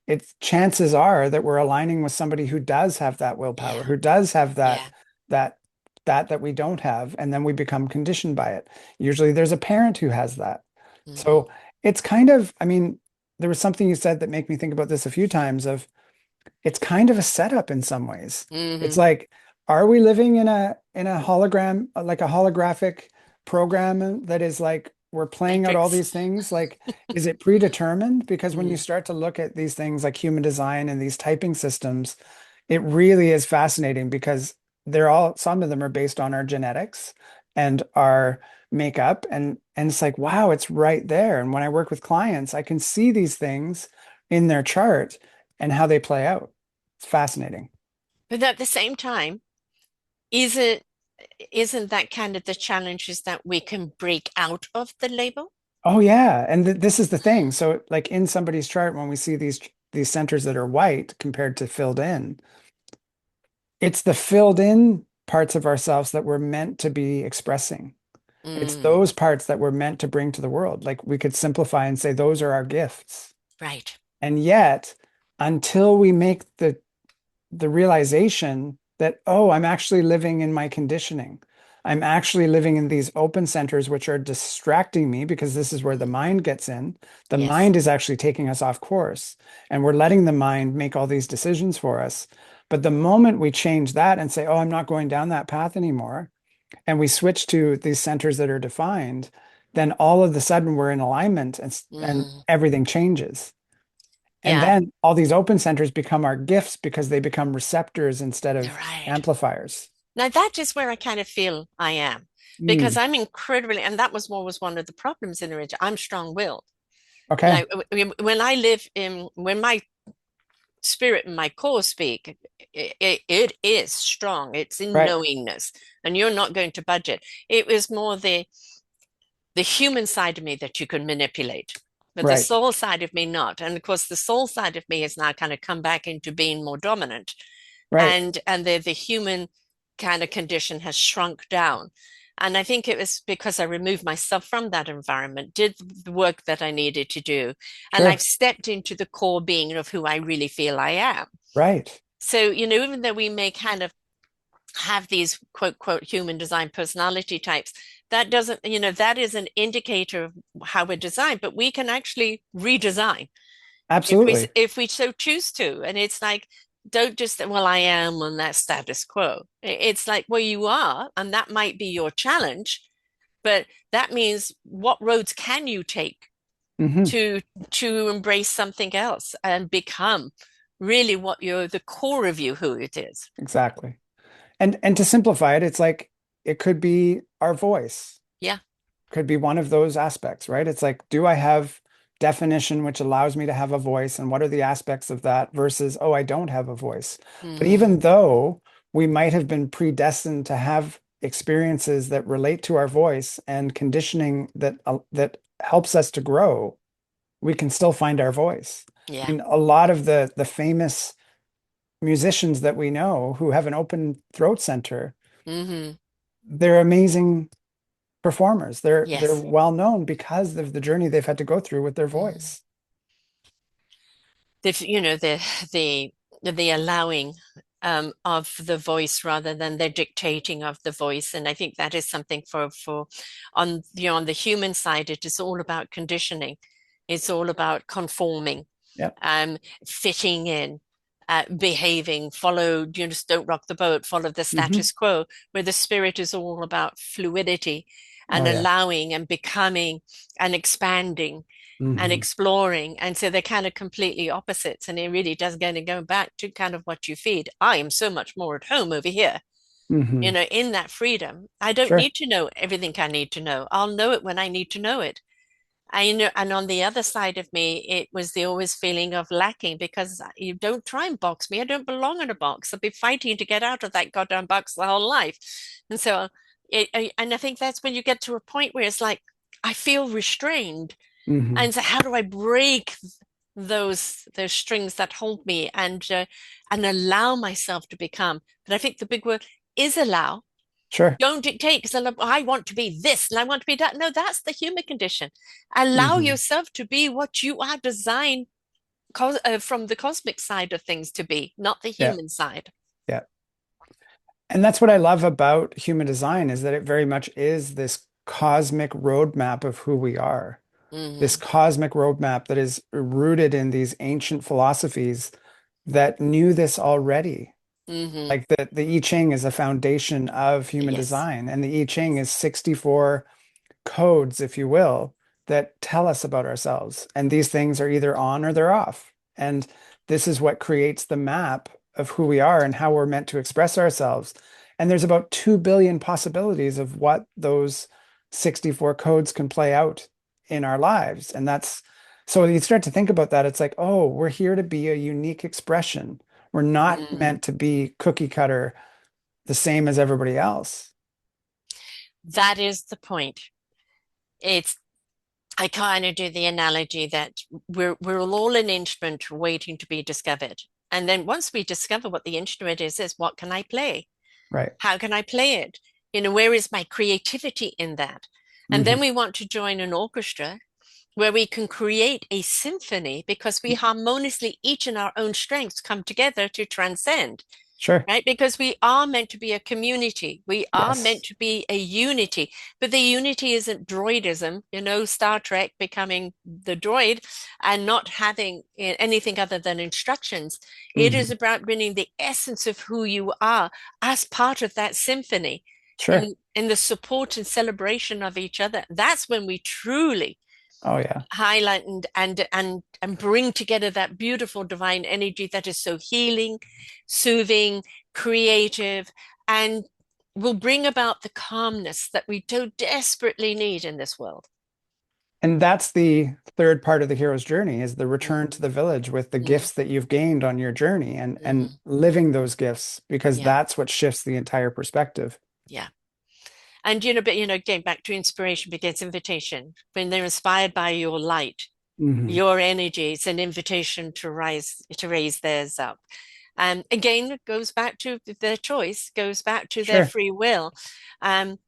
Speaker 2: it's chances are that we're aligning with somebody who does have that willpower,
Speaker 1: Yeah.
Speaker 2: who does have
Speaker 1: Yeah.
Speaker 2: that that we don't have, and then we become conditioned by it. Usually there's a parent who has that.
Speaker 1: Hmm.
Speaker 2: So it's kind of, I mean, there was something you said that made me think about this a few times of it's kind of a setup in some ways. It's
Speaker 1: Hmm.
Speaker 2: like, are we living in a hologram, like a holographic program that is like we're playing out all
Speaker 1: Matrix.
Speaker 2: these things? Like, is it predetermined? Because when you
Speaker 1: Mm.
Speaker 2: start to look at these things like human design and these typing systems, it really is fascinating because they're all, some of them are based on our genetics and our makeup, and it's like, wow, it's right there. And when I work with clients, I can see these things in their chart and how they play out. It's fascinating.
Speaker 1: But at the same time, is it isn't that kind of the challenge is that we can break out of the label?
Speaker 2: Oh yeah, and this is the thing. So like in somebody's chart, when we see these centers that are white compared to filled in, it's the filled in parts of ourselves that we're meant to be expressing. It's
Speaker 1: Mm,
Speaker 2: those parts that we're meant to bring to the world. Like we could simplify and say those are our gifts.
Speaker 1: right.
Speaker 2: And yet, until we make the realization that, oh, I'm actually living in my conditioning. I'm actually living in these open centers, which are distracting me because this is where the
Speaker 1: Mm,
Speaker 2: mind gets in. The
Speaker 1: yes.
Speaker 2: mind is actually taking us off course, and we're letting the mind make all these decisions for us. But the moment we change that and say, oh, I'm not going down that path anymore, and we switch to these centers that are defined, then all of a sudden we're in alignment and
Speaker 1: Mm,
Speaker 2: everything changes. And
Speaker 1: yeah,
Speaker 2: then all these open centers become our gifts because they become receptors instead
Speaker 1: you're
Speaker 2: of
Speaker 1: right.
Speaker 2: amplifiers.
Speaker 1: Now that is where I kind of feel I am because
Speaker 2: Mm,
Speaker 1: I'm incredibly, and that was what was one of the problems in the original. I'm strong-willed.
Speaker 2: okay.
Speaker 1: Like when I live in, when my spirit and my core speak, it is strong. It's in
Speaker 2: Right.
Speaker 1: knowingness, and you're not going to budget. It was more the human side of me that you can manipulate, but the
Speaker 2: Right.
Speaker 1: soul side of me not. And of course, the soul side of me has now kind of come back into being more dominant,
Speaker 2: Right.
Speaker 1: and the human kind of condition has shrunk down. And I think it was because I removed myself from that environment, did the work that I needed to do, and I've
Speaker 2: Sure.
Speaker 1: stepped into the core being of who I really feel I am.
Speaker 2: Right.
Speaker 1: So, even though we may kind of have these quote, quote, human design personality types, that doesn't, that is an indicator of how we're designed, but we can actually redesign
Speaker 2: Absolutely.
Speaker 1: if we so choose to. And it's like, don't just, well, I am on that status quo. It's like, well, you are, and that might be your challenge, but that means what roads can you take
Speaker 2: Hmm.
Speaker 1: to embrace something else and become really what you're, the core of you, who it is.
Speaker 2: Exactly. And to simplify it, it's like it could be our voice.
Speaker 1: Yeah.
Speaker 2: Could be one of those aspects, right? It's like, do I have definition which allows me to have a voice? And what are the aspects of that versus, oh, I don't have a voice. But
Speaker 1: Hmm.
Speaker 2: even though we might have been predestined to have experiences that relate to our voice and conditioning that helps us to grow, we can still find our voice. I
Speaker 1: Yeah.
Speaker 2: mean, a lot of the famous musicians that we know who have an open throat center,
Speaker 1: Hmm.
Speaker 2: they're amazing performers. They're
Speaker 1: Yes.
Speaker 2: well known because of the journey they've had to go through with their
Speaker 1: Hmm.
Speaker 2: voice.
Speaker 1: The the allowing of the voice rather than the dictating of the voice, and I think that is something for on on the human side. It is all about conditioning. It's all about conforming,
Speaker 2: Yep.
Speaker 1: um, fitting in, behaving, follow, just don't rock the boat, follow the
Speaker 2: Hmm.
Speaker 1: status quo, where the spirit is all about fluidity
Speaker 2: Oh
Speaker 1: and
Speaker 2: yeah.
Speaker 1: allowing and becoming and expanding and
Speaker 2: Hmm.
Speaker 1: exploring. And so they're kind of completely opposites. And it really does kind of go back to kind of what you feed. I am so much more at home over here,
Speaker 2: Hmm.
Speaker 1: in that freedom. I don't
Speaker 2: Sure.
Speaker 1: need to know everything I need to know. I'll know it when I need to know it. I know, and on the other side of me, it was the always feeling of lacking because you don't try and box me. I don't belong in a box. I'll be fighting to get out of that goddamn box the whole life. And so, and I think that's when you get to a point where it's like, I feel restrained.
Speaker 2: Hmm.
Speaker 1: And so, how do I break those strings that hold me and allow myself to become? But I think the big word is allow.
Speaker 2: Sure.
Speaker 1: Don't dictate because I want to be this and I want to be that. No, that's the human condition. Allow
Speaker 2: Hmm.
Speaker 1: yourself to be what you are designed from the cosmic side of things to be, not the
Speaker 2: Yeah.
Speaker 1: human side.
Speaker 2: Yeah. And that's what I love about human design is that it very much is this cosmic roadmap of who we are. This
Speaker 1: Hmm.
Speaker 2: cosmic roadmap that is rooted in these ancient philosophies that knew this already.
Speaker 1: Hmm.
Speaker 2: Like the I Ching is a foundation of human
Speaker 1: Yes.
Speaker 2: design, and the I Ching
Speaker 1: Yes.
Speaker 2: is 64 codes, if you will, that tell us about ourselves. And these things are either on or they're off. And this is what creates the map of who we are and how we're meant to express ourselves. And there's about 2 billion possibilities of what those 64 codes can play out in our lives. And that's so you start to think about that. It's like, oh, we're here to be a unique expression. We're not
Speaker 1: Mm.
Speaker 2: meant to be cookie cutter, the same as everybody else.
Speaker 1: That is the point. It's I kind of do the analogy that we're all an instrument waiting to be discovered. And then once we discover what the instrument is what can I play?
Speaker 2: Right.
Speaker 1: How can I play it? Where is my creativity in that? And then
Speaker 2: Hmm.
Speaker 1: we want to join an orchestra where we can create a symphony because we harmoniously, each in our own strengths, come together to transcend,
Speaker 2: Sure.
Speaker 1: right? Because we are meant to be a community. We are meant
Speaker 2: Yes.
Speaker 1: to be a unity. But the unity isn't droidism, Star Trek becoming the droid and not having anything other than instructions. It is
Speaker 2: Hmm.
Speaker 1: about bringing the essence of who you are as part of that symphony
Speaker 2: Sure.
Speaker 1: in the support and celebration of each other. That's when we truly
Speaker 2: Oh yeah.
Speaker 1: highlight and bring together that beautiful divine energy that is so healing, soothing, creative, and will bring about the calmness that we so desperately need in this world.
Speaker 2: And that's the third part of the hero's journey is the return
Speaker 1: Mm-hmm.
Speaker 2: to the village with the
Speaker 1: Mm-hmm.
Speaker 2: gifts that you've gained on your journey and
Speaker 1: Mm-hmm.
Speaker 2: living those gifts because
Speaker 1: Yeah,
Speaker 2: that's what shifts the entire perspective.
Speaker 1: yeah. And but again, back to inspiration begets invitation. When they're inspired by your light,
Speaker 2: Hmm.
Speaker 1: your energy, it's an invitation to raise theirs up. And again, it goes back to their choice, goes back to their
Speaker 2: Sure.
Speaker 1: free will. Um,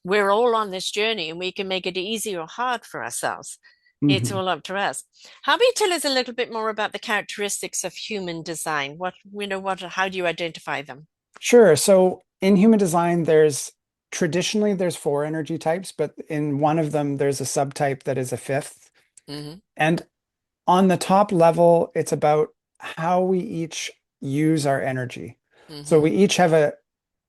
Speaker 1: we're all on this journey and we can make it easy or hard for ourselves. It's
Speaker 2: Hmm.
Speaker 1: all up to us. How about you tell us a little bit more about the characteristics of human design? How do you identify them?
Speaker 2: Sure. So in human design, there's four energy types, but in one of them, there's a subtype that is a fifth.
Speaker 1: Hmm.
Speaker 2: And on the top level, it's about how we each use our energy. So
Speaker 1: Hmm.
Speaker 2: we each have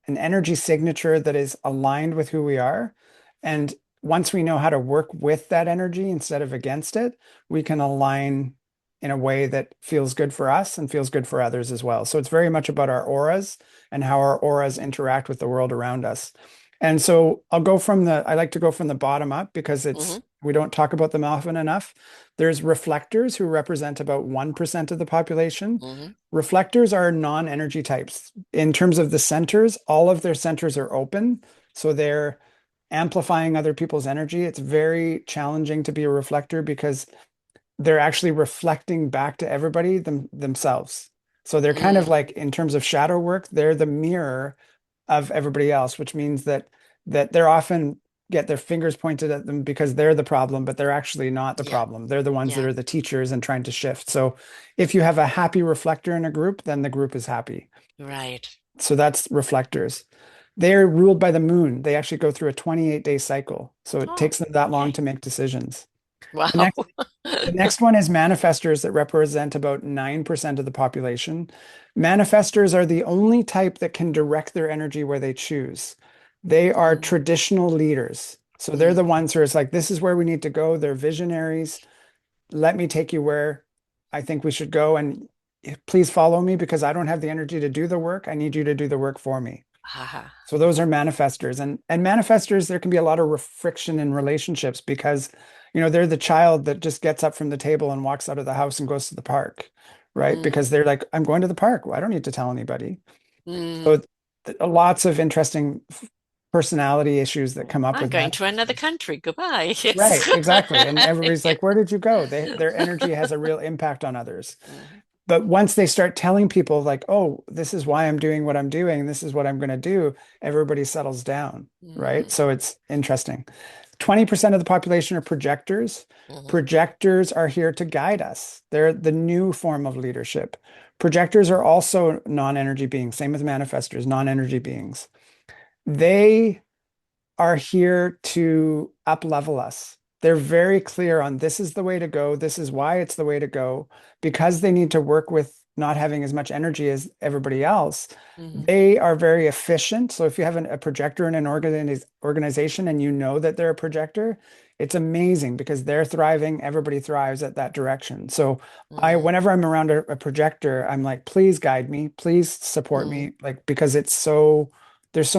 Speaker 2: an energy signature that is aligned with who we are. And once we know how to work with that energy instead of against it, we can align in a way that feels good for us and feels good for others as well. So it's very much about our auras and how our auras interact with the world around us. And so I like to go from the bottom up because
Speaker 1: Hmm.
Speaker 2: we don't talk about them often enough. There's reflectors who represent about 1% of the population.
Speaker 1: Hmm.
Speaker 2: Reflectors are non-energy types. In terms of the centers, all of their centers are open. So they're amplifying other people's energy. It's very challenging to be a reflector because they're actually reflecting back to everybody themselves. So they're kind of
Speaker 1: Mm.
Speaker 2: like, in terms of shadow work, they're the mirror of everybody else, which means that they're often get their fingers pointed at them because they're the problem, but they're actually not the
Speaker 1: Yeah,
Speaker 2: problem. They're the ones that
Speaker 1: yeah,
Speaker 2: are the teachers and trying to shift. So if you have a happy reflector in a group, then the group is happy.
Speaker 1: right.
Speaker 2: So that's reflectors. They're ruled by the moon. They actually go through a 28-day cycle. So it
Speaker 1: Oh,
Speaker 2: takes them that long
Speaker 1: okay.
Speaker 2: to make decisions. The
Speaker 1: Wow.
Speaker 2: next the next one is manifestors that represent about 9% of the population. Manifestors are the only type that can direct their energy where they choose. They are
Speaker 1: Mm,
Speaker 2: traditional leaders. So they're
Speaker 1: mm,
Speaker 2: the ones who are like, this is where we need to go. They're visionaries. Let me take you where I think we should go. And please follow me because I don't have the energy to do the work. I need you to do the work for me.
Speaker 1: haha.
Speaker 2: So those are manifestors. And manifestors, there can be a lot of friction in relationships because, they're the child that just gets up from the table and walks out of the house and goes to the park, right?
Speaker 1: Mm,
Speaker 2: Because they're like, I'm going to the park. Well, I don't need to tell anybody.
Speaker 1: mm.
Speaker 2: So lots of interesting personality issues that come up
Speaker 1: I'm
Speaker 2: with
Speaker 1: going to another
Speaker 2: manifestors.
Speaker 1: country. Goodbye. Yes.
Speaker 2: Right, exactly. And everybody's
Speaker 1: Yeah.
Speaker 2: like, where did you go? Their energy has a real impact on others.
Speaker 1: Mhm,
Speaker 2: But once they start telling people like, oh, this is why I'm doing what I'm doing, this is what I'm going to do, everybody settles down, right?
Speaker 1: mhm,
Speaker 2: So it's interesting. 20% of the population are projectors.
Speaker 1: mhm,
Speaker 2: Projectors are here to guide us. They're the new form of leadership. Projectors are also non-energy beings. Same with manifestors, non-energy beings. They are here to up level us. They're very clear on this is the way to go. This is why it's the way to go. Because they need to work with not having as much energy as everybody else,
Speaker 1: Hmm.
Speaker 2: they are very efficient. So if you have a projector in an organization and you know that they're a projector, it's amazing because they're thriving. Everybody thrives at that direction. So
Speaker 1: Hmm.
Speaker 2: whenever I'm around a projector, I'm like, please guide me, please support
Speaker 1: Hmm.
Speaker 2: me, like because there's so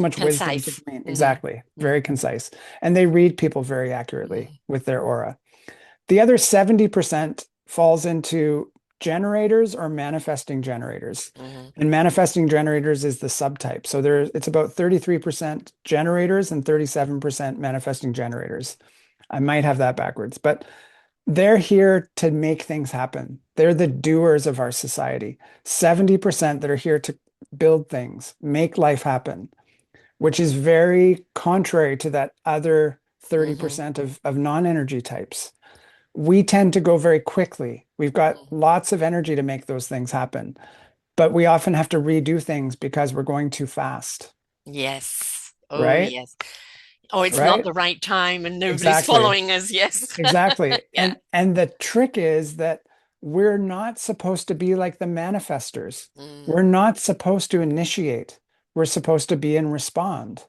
Speaker 2: much wisdom to
Speaker 1: Concise.
Speaker 2: glean.
Speaker 1: Hmm.
Speaker 2: Exactly.
Speaker 1: Hmm.
Speaker 2: Very concise. And they read people very accurately
Speaker 1: Hmm.
Speaker 2: with their aura. The other 70% falls into generators or manifesting generators.
Speaker 1: Hmm.
Speaker 2: And manifesting generators is the subtype. So it's about 33% generators and 37% manifesting generators. I might have that backwards, but they're here to make things happen. They're the doers of our society. 70% that are here to build things, make life happen, which is very contrary to that other
Speaker 1: Hmm.
Speaker 2: 30% of non-energy types. We tend to go very quickly. We've got lots of energy to make those things happen, but we often have to redo things because we're going too fast,
Speaker 1: Yes. Oh,
Speaker 2: right?
Speaker 1: yes. Oh, it's not
Speaker 2: Right?
Speaker 1: the right time and nobody's
Speaker 2: Exactly.
Speaker 1: following us. Yes.
Speaker 2: Exactly.
Speaker 1: Yeah.
Speaker 2: And the trick is that we're not supposed to be like the manifestors. We're
Speaker 1: Mm,
Speaker 2: not supposed to initiate. We're supposed to be and respond.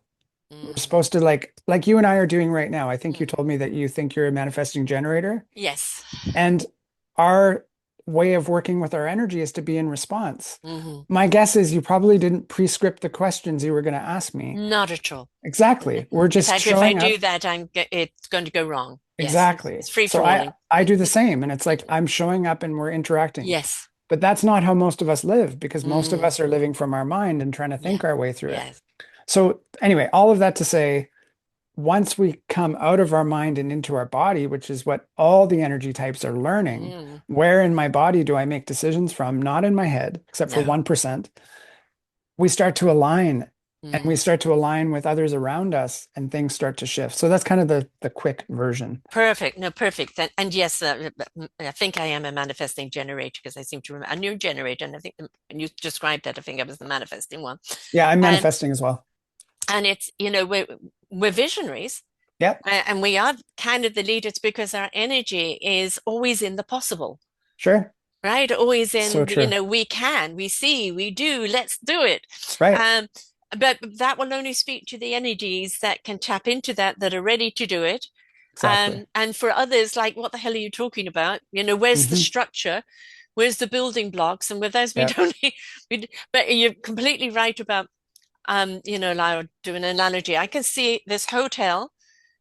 Speaker 2: We're
Speaker 1: mm,
Speaker 2: supposed to like you and I are doing right now. I think you
Speaker 1: mm.
Speaker 2: told me that you think you're a manifesting generator.
Speaker 1: Yes.
Speaker 2: And our way of working with our energy is to be in response.
Speaker 1: Hmm.
Speaker 2: My guess is you probably didn't pre-script the questions you were going to ask me.
Speaker 1: Not at all.
Speaker 2: Exactly. We're
Speaker 1: If
Speaker 2: just
Speaker 1: I
Speaker 2: showing
Speaker 1: do
Speaker 2: up.
Speaker 1: that, it's going to go wrong. Yes.
Speaker 2: Exactly.
Speaker 1: It's free
Speaker 2: So
Speaker 1: falling.
Speaker 2: I do the same and it's like I'm showing up and we're interacting.
Speaker 1: Yes.
Speaker 2: But that's not how most of us live because most of
Speaker 1: Mm,
Speaker 2: us are living from our mind and trying to
Speaker 1: yeah.
Speaker 2: think our way through it.
Speaker 1: Yes.
Speaker 2: So anyway, all of that to say, once we come out of our mind and into our body, which is what all the energy types are learning,
Speaker 1: Mm,
Speaker 2: where in my body do I make decisions from? Not in my head, except for
Speaker 1: no.
Speaker 2: 1%. We start to align and we
Speaker 1: Mm.
Speaker 2: start to align with others around us and things start to shift. So that's kind of the quick version.
Speaker 1: Perfect. No, perfect. And yes, I think I am a manifesting generator because I seem to remember a new generator, and I think when you described that, I think I was the manifesting one.
Speaker 2: Yeah, I'm
Speaker 1: And
Speaker 2: manifesting as well.
Speaker 1: it's we're visionaries,
Speaker 2: Yep,
Speaker 1: and we are kind of the leaders because our energy is always in the possible,
Speaker 2: sure.
Speaker 1: right? Always
Speaker 2: So
Speaker 1: in
Speaker 2: true.
Speaker 1: we can, we see, we do, let's do it.
Speaker 2: Right.
Speaker 1: Um, but that will only speak to the energies that can tap into that are ready to do it.
Speaker 2: Exactly.
Speaker 1: And for others, like, what the hell are you talking about? Where's the
Speaker 2: Hmm.
Speaker 1: structure? Where's the building blocks? And with those, we
Speaker 2: Yep.
Speaker 1: don't need, but you're completely right about, like, I'll do an analogy. I can see this hotel.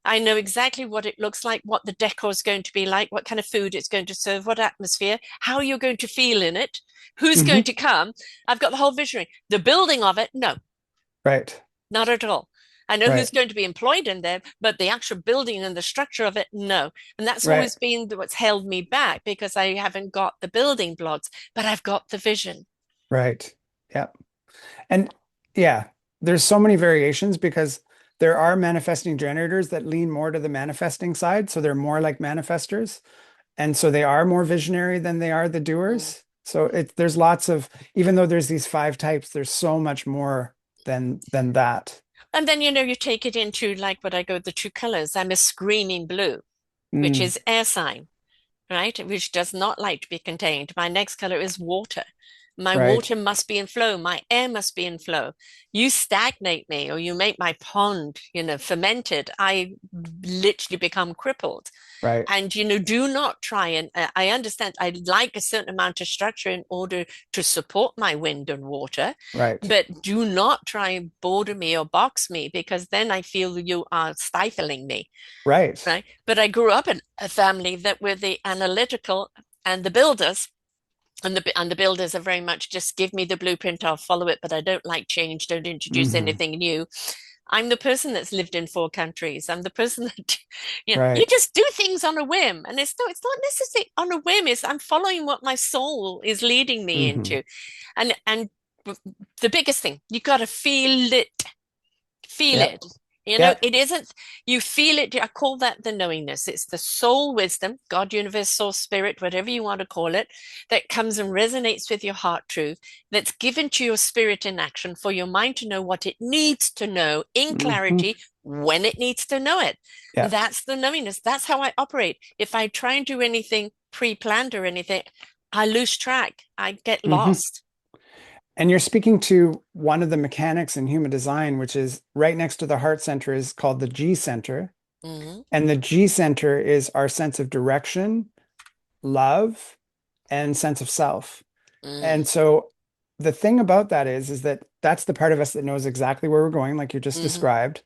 Speaker 1: I know exactly what it looks like, what the decor is going to be like, what kind of food it's going to serve, what atmosphere, how you're going to feel in it, who's going
Speaker 2: Hmm.
Speaker 1: to come. I've got the whole visionary. The building of it, no,
Speaker 2: Right.
Speaker 1: not at all. I know who's
Speaker 2: Right.
Speaker 1: going to be employed in there, but the actual building and the structure of it, no. And that's
Speaker 2: Right.
Speaker 1: always been what's held me back because I haven't got the building blocks, but I've got the vision.
Speaker 2: Right. Yep. And yeah, there's so many variations because there are manifesting generators that lean more to the manifesting side. So they're more like manifestors. And so they are more visionary than they are the
Speaker 1: Mm.
Speaker 2: doers. So there's lots of, even though there's these five types, there's so much more than that.
Speaker 1: And then, you take it into like what I go, the two colors. I'm a screaming blue, which
Speaker 2: Mm,
Speaker 1: is air sign, right? Which does not like to be contained. My next color is water. My
Speaker 2: right.
Speaker 1: water must be in flow. My air must be in flow. You stagnate me or you make my pond, fermented. I literally become crippled.
Speaker 2: Right.
Speaker 1: And, do not try and I understand I like a certain amount of structure in order to support my wind and water,
Speaker 2: Right.
Speaker 1: but do not try and border me or box me because then I feel you are stifling me,
Speaker 2: Right.
Speaker 1: right? But I grew up in a family that were the analytical and the builders. And the builders are very much just give me the blueprint, I'll follow it, but I don't like change, don't introduce
Speaker 2: Hmm.
Speaker 1: anything new. I'm the person that's lived in four countries. I'm the person that, you
Speaker 2: Right.
Speaker 1: just do things on a whim. And it's not necessarily on a whim. It's I'm following what my soul is leading me
Speaker 2: Hmm.
Speaker 1: into. And the biggest thing, you got to feel it. Feel
Speaker 2: Yep.
Speaker 1: it.
Speaker 2: Yeah.
Speaker 1: It isn't, you feel it. I call that the knowingness. It's the soul wisdom, God, universe, soul, spirit, whatever you want to call it, that comes and resonates with your heart truth, that's given to your spirit in action for your mind to know what it needs to know in
Speaker 2: Hmm.
Speaker 1: clarity when it needs to know it.
Speaker 2: Yeah.
Speaker 1: That's the knowingness. That's how I operate. If I try and do anything pre-planned or anything, I lose track. I get
Speaker 2: Hmm.
Speaker 1: lost.
Speaker 2: And you're speaking to one of the mechanics in human design, which is right next to the heart center is called the G center.
Speaker 1: Hmm.
Speaker 2: And the G center is our sense of direction, love, and sense of self.
Speaker 1: Mm.
Speaker 2: And so the thing about that is that that's the part of us that knows exactly where we're going, like you just
Speaker 1: Hmm.
Speaker 2: described.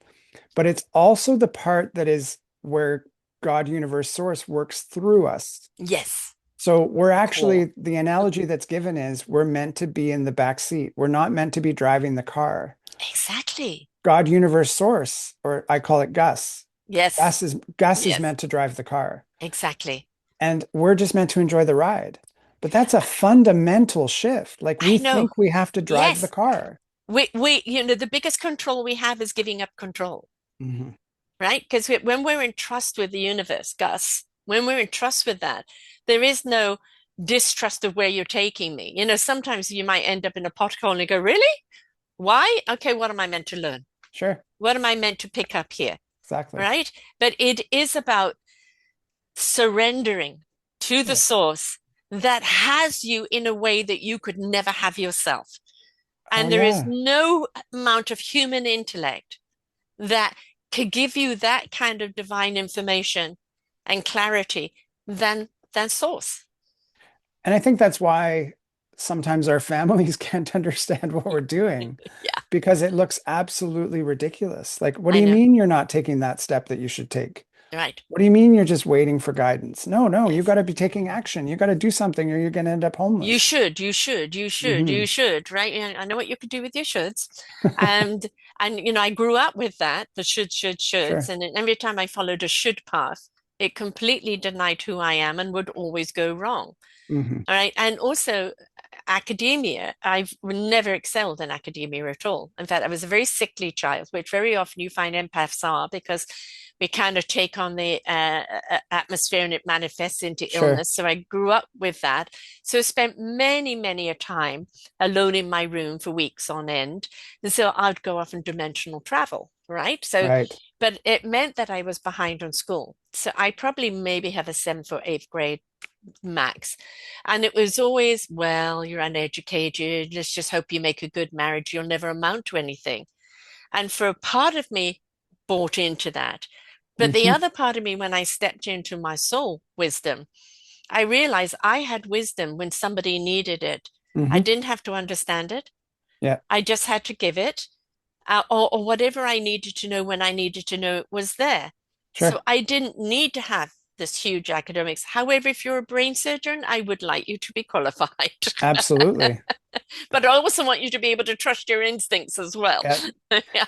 Speaker 2: But it's also the part that is where God, universe, source works through us.
Speaker 1: Yes.
Speaker 2: So we're
Speaker 1: Core.
Speaker 2: actually, the analogy that's given is we're meant to be in the back seat. We're not meant to be driving the car.
Speaker 1: Exactly.
Speaker 2: God, universe, source, or I call it Gus.
Speaker 1: Yes.
Speaker 2: Gus is
Speaker 1: Yes.
Speaker 2: meant to drive the car,
Speaker 1: Exactly.
Speaker 2: and we're just meant to enjoy the ride. But that's a fundamental shift. Like we
Speaker 1: I know.
Speaker 2: think we have to drive the
Speaker 1: Yes.
Speaker 2: car.
Speaker 1: The biggest control we have is giving up control,
Speaker 2: Hmm.
Speaker 1: right? Because when we're in trust with the universe, Gus, when we're in trust with that, there is no distrust of where you're taking me. Sometimes you might end up in a pothole and you go, really? Why? Okay, what am I meant to learn?
Speaker 2: Sure,
Speaker 1: What am I meant to pick up here?
Speaker 2: exactly.
Speaker 1: Right? But it is about surrendering to the
Speaker 2: Yes.
Speaker 1: source that has you in a way that you could never have yourself.
Speaker 2: Oh
Speaker 1: And there is
Speaker 2: yeah.
Speaker 1: no amount of human intellect that could give you that kind of divine information and clarity than source.
Speaker 2: And I think that's why sometimes our families can't understand what we're doing
Speaker 1: Yeah,
Speaker 2: because it looks absolutely ridiculous. Like, what do
Speaker 1: I
Speaker 2: you
Speaker 1: know.
Speaker 2: mean you're not taking that step that you should take?
Speaker 1: Right.
Speaker 2: What do you mean you're just waiting for guidance? No, no, you
Speaker 1: Yes.
Speaker 2: got to be taking action. You got to do something or you're going to end up
Speaker 1: You
Speaker 2: homeless.
Speaker 1: should, you should, you should,
Speaker 2: Hmm.
Speaker 1: you should, right? And I know what you could do with your shoulds. And I grew up with that, the shoulds.
Speaker 2: Sure.
Speaker 1: And every time I followed a should path, it completely denied who I am and would always go wrong.
Speaker 2: Hmm.
Speaker 1: All right. And also academia, I've never excelled in academia at all. In fact, I was a very sickly child, which very often you find empaths are because we kind of take on the atmosphere and it manifests into
Speaker 2: Sure.
Speaker 1: illness. So I grew up with that. So I spent many, many a time alone in my room for weeks on end. And so I'd go off on dimensional travel, right? So,
Speaker 2: Right.
Speaker 1: but it meant that I was behind on school. So I probably maybe have a seventh or eighth grade max. And it was always, well, you're uneducated. Let's just hope you make a good marriage. You'll never amount to anything. And for a part of me, bought into that. But the
Speaker 2: Hmm.
Speaker 1: other part of me, when I stepped into my soul wisdom, I realized I had wisdom when somebody needed it. I
Speaker 2: Hmm.
Speaker 1: didn't have to understand it.
Speaker 2: Yeah.
Speaker 1: I just had to give it, or whatever I needed to know when I needed to know it was there. So
Speaker 2: Sure.
Speaker 1: I didn't need to have this huge academics. However, if you're a brain surgeon, I would like you to be qualified.
Speaker 2: Absolutely.
Speaker 1: But I also want you to be able to trust your instincts as well.
Speaker 2: Yeah.
Speaker 1: Yeah.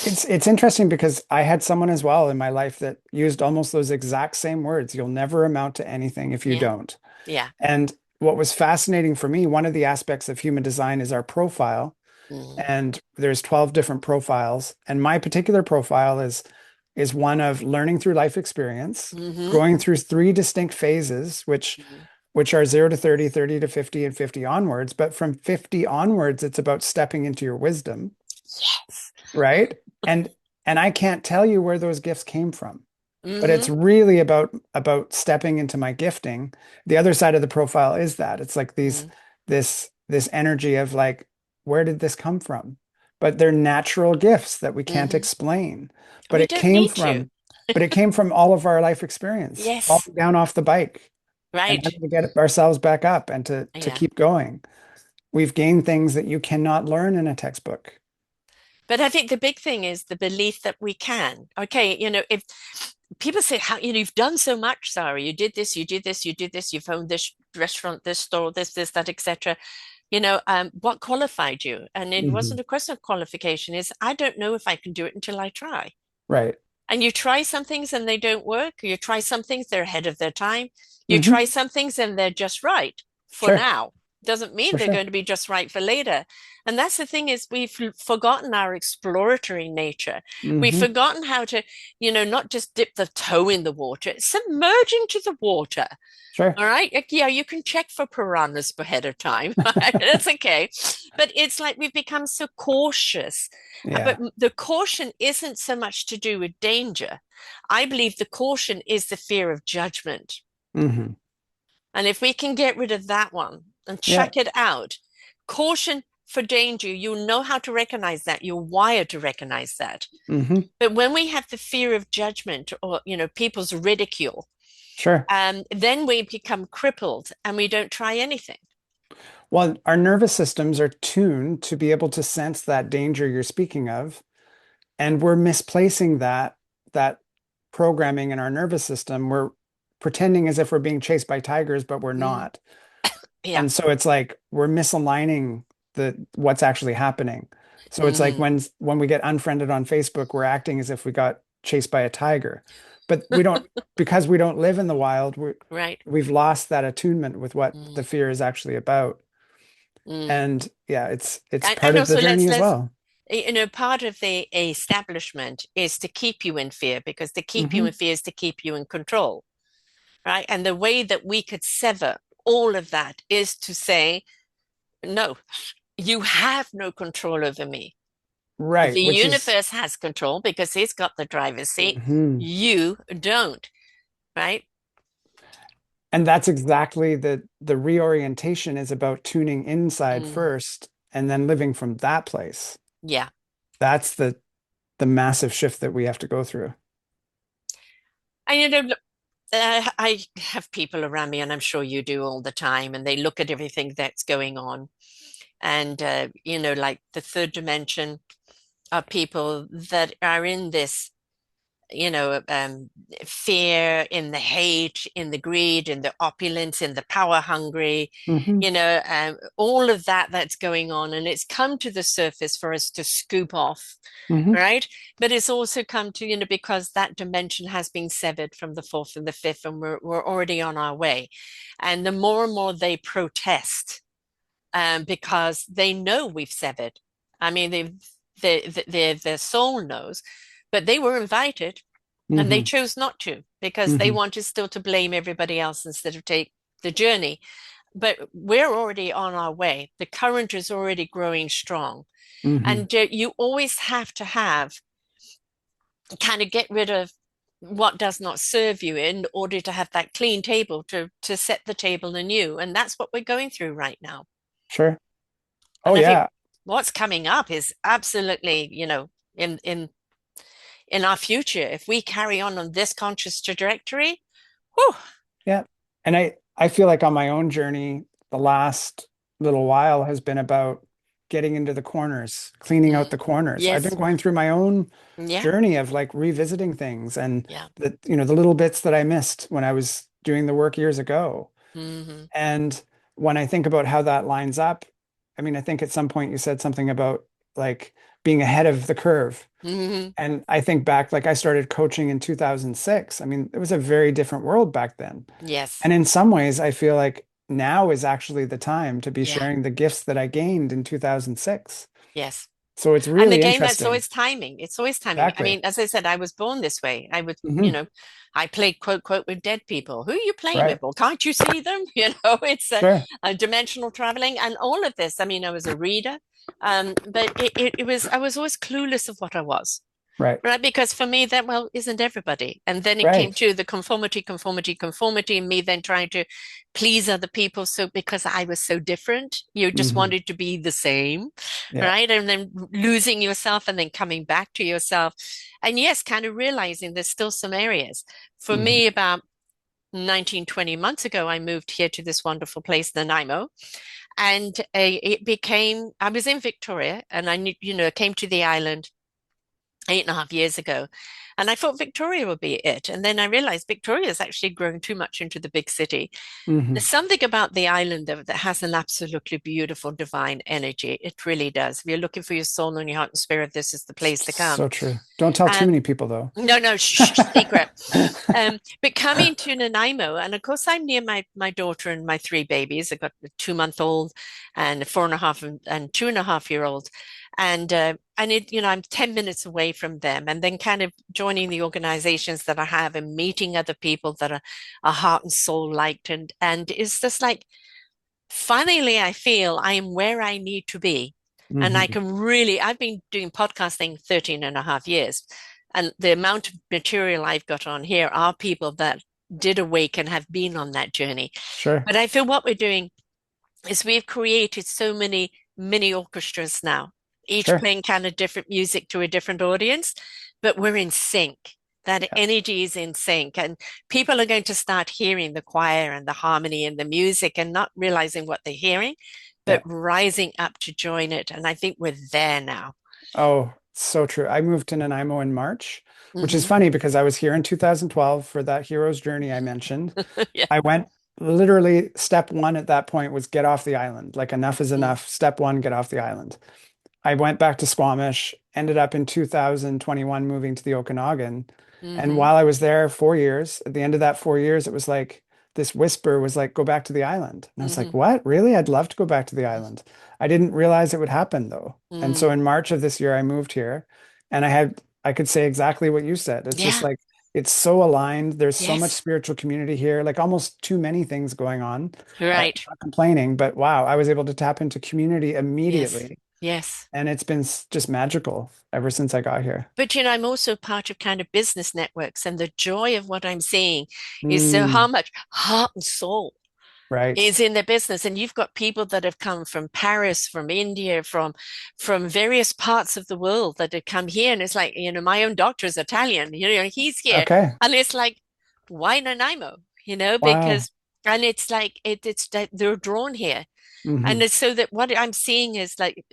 Speaker 2: It's interesting because I had someone as well in my life that used almost those exact same words. You'll never amount to anything if you
Speaker 1: Yeah.
Speaker 2: don't.
Speaker 1: Yeah.
Speaker 2: And what was fascinating for me, one of the aspects of human design is our profile.
Speaker 1: Mm.
Speaker 2: And there's 12 different profiles. And my particular profile is one of learning through life experience,
Speaker 1: Hmm.
Speaker 2: going through three distinct phases,
Speaker 1: Hmm.
Speaker 2: which are 0 to 30, 30 to 50, and 50 onwards. But from 50 onwards, it's about stepping into your wisdom,
Speaker 1: Yes.
Speaker 2: right? And and I can't tell you where those gifts came from, but it's
Speaker 1: Hmm.
Speaker 2: really about stepping into my gifting. The other side of the profile is that it's like
Speaker 1: Hmm.
Speaker 2: this energy of like, where did this come from? But they're natural gifts that we can't
Speaker 1: Hmm.
Speaker 2: explain. But
Speaker 1: We
Speaker 2: it
Speaker 1: don't
Speaker 2: came
Speaker 1: need to.
Speaker 2: from, but it came from all of our life experience,
Speaker 1: Yes.
Speaker 2: falling down off the bike and
Speaker 1: Right.
Speaker 2: having to get ourselves back up and to
Speaker 1: Yeah.
Speaker 2: keep going. We've gained things that you cannot learn in a textbook.
Speaker 1: But I think the big thing is the belief that we can. Okay, if people say, how, you've done so much, Sarah, you did this, you did this, you did this, you've owned this restaurant, this store, this, that, etc. What qualified you? And it
Speaker 2: Mhm.
Speaker 1: wasn't a question of qualification, is I don't know if I can do it until I try.
Speaker 2: Right.
Speaker 1: And you try some things and they don't work. You try some things, they're ahead of their time. You
Speaker 2: Hmm.
Speaker 1: try some things and they're just right for
Speaker 2: Sure.
Speaker 1: now. Doesn't mean
Speaker 2: For
Speaker 1: they're
Speaker 2: sure.
Speaker 1: going to be just right for later. And that's the thing is we've forgotten our exploratory nature. We've
Speaker 2: Hmm.
Speaker 1: forgotten how to, not just dip the toe in the water, submerge into the water.
Speaker 2: Sure.
Speaker 1: All right. Yeah, you can check for piranhas ahead of time. That's okay. But it's like we've become so cautious. But
Speaker 2: Yeah.
Speaker 1: the caution isn't so much to do with danger. I believe the caution is the fear of judgment.
Speaker 2: Hmm.
Speaker 1: And if we can get rid of that one and
Speaker 2: Yeah.
Speaker 1: check it out, caution for danger, you'll know how to recognize that. You're wired to recognize that.
Speaker 2: Hmm.
Speaker 1: But when we have the fear of judgment or, people's ridicule,
Speaker 2: Sure.
Speaker 1: then we become crippled and we don't try anything.
Speaker 2: Well, our nervous systems are tuned to be able to sense that danger you're speaking of, and we're misplacing that programming in our nervous system. We're pretending as if we're being chased by tigers, but we're
Speaker 1: Mm,
Speaker 2: not.
Speaker 1: yeah.
Speaker 2: And so it's like we're misaligning the what's actually happening. So it's like
Speaker 1: Hmm.
Speaker 2: when we get unfriended on Facebook, we're acting as if we got chased by a tiger. But we don't, because we don't live in the wild,
Speaker 1: Right.
Speaker 2: we've lost that attunement with what the
Speaker 1: Mm,
Speaker 2: fear is actually about.
Speaker 1: mm.
Speaker 2: And yeah, it's
Speaker 1: And,
Speaker 2: part
Speaker 1: and
Speaker 2: of the
Speaker 1: also
Speaker 2: journey as
Speaker 1: let's
Speaker 2: well.
Speaker 1: part of the establishment is to keep you in fear because to keep you
Speaker 2: Hmm.
Speaker 1: in fear is to keep you in control, right? And the way that we could sever all of that is to say, no, you have no control over me. The
Speaker 2: Right, which is
Speaker 1: universe has control because he's got the driver's seat.
Speaker 2: mhm.
Speaker 1: You don't, right?
Speaker 2: And that's exactly the reorientation is about tuning inside
Speaker 1: Mm,
Speaker 2: first and then living from that place.
Speaker 1: yeah.
Speaker 2: That's the massive shift that we have to go through.
Speaker 1: And I have people around me, and I'm sure you do all the time, and they look at everything that's going on. And, like the third dimension are people that are in this, fear, in the hate, in the greed, in the opulence, in the power hungry,
Speaker 2: Hmm.
Speaker 1: all of that that's going on. And it's come to the surface for us to scoop off,
Speaker 2: Hmm.
Speaker 1: right? But it's also come to, because that dimension has been severed from the fourth and the fifth, and we're already on our way. And the more and more they protest, because they know we've severed. I mean, their soul knows, but they were invited and they
Speaker 2: Hmm.
Speaker 1: chose not to because they
Speaker 2: Hmm.
Speaker 1: wanted still to blame everybody else instead of take the journey. But we're already on our way. The current is already growing strong.
Speaker 2: Hmm.
Speaker 1: And you always have to have kind of get rid of what does not serve you in order to have that clean table to set the table anew. And that's what we're going through right now.
Speaker 2: Sure. Oh
Speaker 1: And I think
Speaker 2: yeah.
Speaker 1: what's coming up is absolutely, in our future, if we carry on this conscious trajectory, whew,
Speaker 2: Yeah. And I feel like on my own journey, the last little while has been about getting into the corners, cleaning out
Speaker 1: mm,
Speaker 2: the corners. I've been
Speaker 1: yes,
Speaker 2: going through my own
Speaker 1: yeah,
Speaker 2: journey of like revisiting things and
Speaker 1: yeah,
Speaker 2: the little bits that I missed when I was doing the work years ago.
Speaker 1: hmm,
Speaker 2: And when I think about how that lines up, I mean, I think at some point you said something about like being ahead of the curve.
Speaker 1: hmm,
Speaker 2: And I think back, like I started coaching in 2006. I mean, it was a very different world back then.
Speaker 1: yes,
Speaker 2: And in some ways, I feel like now is actually the time to be
Speaker 1: yeah,
Speaker 2: sharing the gifts that I gained in 2006.
Speaker 1: yes.
Speaker 2: So it's
Speaker 1: And
Speaker 2: really
Speaker 1: again, that's
Speaker 2: interesting.
Speaker 1: always timing. It's always timing. I
Speaker 2: Exactly.
Speaker 1: mean, as I said, I was born this way. I would,
Speaker 2: Hmm.
Speaker 1: I played quote, quote with dead people. Who are you playing with?
Speaker 2: Right.
Speaker 1: Well, can't you see them? It's
Speaker 2: Sure.
Speaker 1: a dimensional traveling and all of this. I mean, I was a reader, but it was, I was always clueless of what I was.
Speaker 2: Right.
Speaker 1: Right, because for me, that well isn't everybody. And then it came
Speaker 2: Right.
Speaker 1: to the conformity, conformity, conformity, and me then trying to please other people. So because I was so different, you just
Speaker 2: Hmm.
Speaker 1: wanted to be the same,
Speaker 2: Yeah.
Speaker 1: right? And then losing yourself and then coming back to yourself. And yes, kind of realizing there's still some areas. For
Speaker 2: Hmm.
Speaker 1: me, about 19, 20 months ago, I moved here to this wonderful place, Nanaimo, and it became, I was in Victoria and I knew, came to the island 8.5 years ago. And I thought Victoria would be it. And then I realized Victoria's actually grown too much into the big city.
Speaker 2: Hmm.
Speaker 1: There's something about the island though that has an absolutely beautiful divine energy. It really does. If you're looking for your soul and your heart and spirit, this is the place to come.
Speaker 2: So true. Don't tell too
Speaker 1: And
Speaker 2: many people though.
Speaker 1: no, no, secret. But coming to Nanaimo, and of course, I'm near my daughter and my three babies. I've got a 2-month-old and a 4.5 and 2.5 year old, and I'm 10 minutes away from them, and then kind of joining the organizations that I have and meeting other people that are heart and soul liked, and it's just like finally I feel I am where I need to be. And I
Speaker 2: Hmm.
Speaker 1: can really, I've been doing podcasting 13 and a half years. And the amount of material I've got on here are people that did awake and have been on that journey.
Speaker 2: Sure.
Speaker 1: But I feel what we're doing is we've created so many mini orchestras now, each
Speaker 2: Sure.
Speaker 1: playing kind of different music to a different audience, but we're in sync. That
Speaker 2: Yeah.
Speaker 1: energy is in sync, and people are going to start hearing the choir and the harmony and the music and not realizing what they're hearing, but
Speaker 2: Yeah.
Speaker 1: rising up to join it. And I think we're there now.
Speaker 2: Oh, so true. I moved to Nanaimo in March, which is
Speaker 1: Hmm.
Speaker 2: funny because I was here in 2012 for that hero's journey I mentioned.
Speaker 1: Yeah.
Speaker 2: I went literally step one at that point was get off the island. Like enough is enough. Step one, get off the island. I went back to Squamish, ended up in 2021 moving to the Okanagan. And
Speaker 1: Mm-hmm.
Speaker 2: while I was there 4 years, at the end of that 4 years, it was like this whisper was like, go back to the island. And I was
Speaker 1: Mm-hmm.
Speaker 2: like, what? Really? I'd love to go back to the island. I didn't realize it would happen though. And so
Speaker 1: Mm.
Speaker 2: in March of this year, I moved here and I could say exactly what you said. It's just
Speaker 1: Yeah.
Speaker 2: like, it's so aligned. There's so much
Speaker 1: Yes.
Speaker 2: spiritual community here, like almost too many things going on. I'm
Speaker 1: Right.
Speaker 2: not complaining, but wow, I was able to tap into community
Speaker 1: Yes.
Speaker 2: immediately.
Speaker 1: Yes.
Speaker 2: And it's been just magical ever since I got here.
Speaker 1: But I'm also part of kind of business networks, and the joy of what I'm seeing is so how
Speaker 2: Mm,
Speaker 1: much heart and soul
Speaker 2: right.
Speaker 1: is in their business. And you've got people that have come from Paris, from India, from various parts of the world that have come here. And it's like, my own doctor is Italian, he's here.
Speaker 2: Okay.
Speaker 1: And it's like, why Nanaimo?
Speaker 2: Wow.
Speaker 1: Because and it's like it's that they're drawn here.
Speaker 2: Hmm.
Speaker 1: And it's so that what I'm seeing is like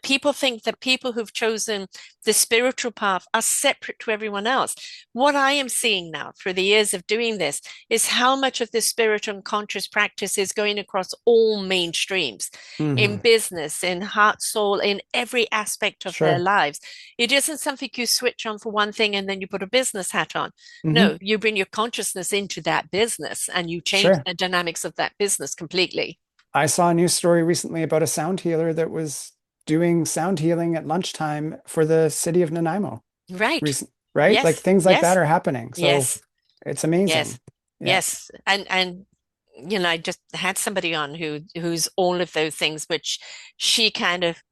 Speaker 1: people think that people who've chosen the spiritual path are separate to everyone else. What I am seeing now through the years of doing this is how much of this spiritual and conscious practice is going across all mainstreams in
Speaker 2: Hmm.
Speaker 1: business, in heart, soul, in every aspect of their
Speaker 2: Sure.
Speaker 1: lives. It isn't something you switch on for one thing and then you put a business hat on.
Speaker 2: Hmm.
Speaker 1: No, you bring your consciousness into that business and you change
Speaker 2: Sure.
Speaker 1: the dynamics of that business completely.
Speaker 2: I saw a news story recently about a sound healer that was doing sound healing at lunchtime for the city of Nanaimo.
Speaker 1: Right.
Speaker 2: Recent, right? Like
Speaker 1: Yes,
Speaker 2: things like that
Speaker 1: yes,
Speaker 2: are happening. So
Speaker 1: yes,
Speaker 2: it's
Speaker 1: yes,
Speaker 2: amazing. Yeah.
Speaker 1: yes. And I just had somebody on who's all of those things, which she kind of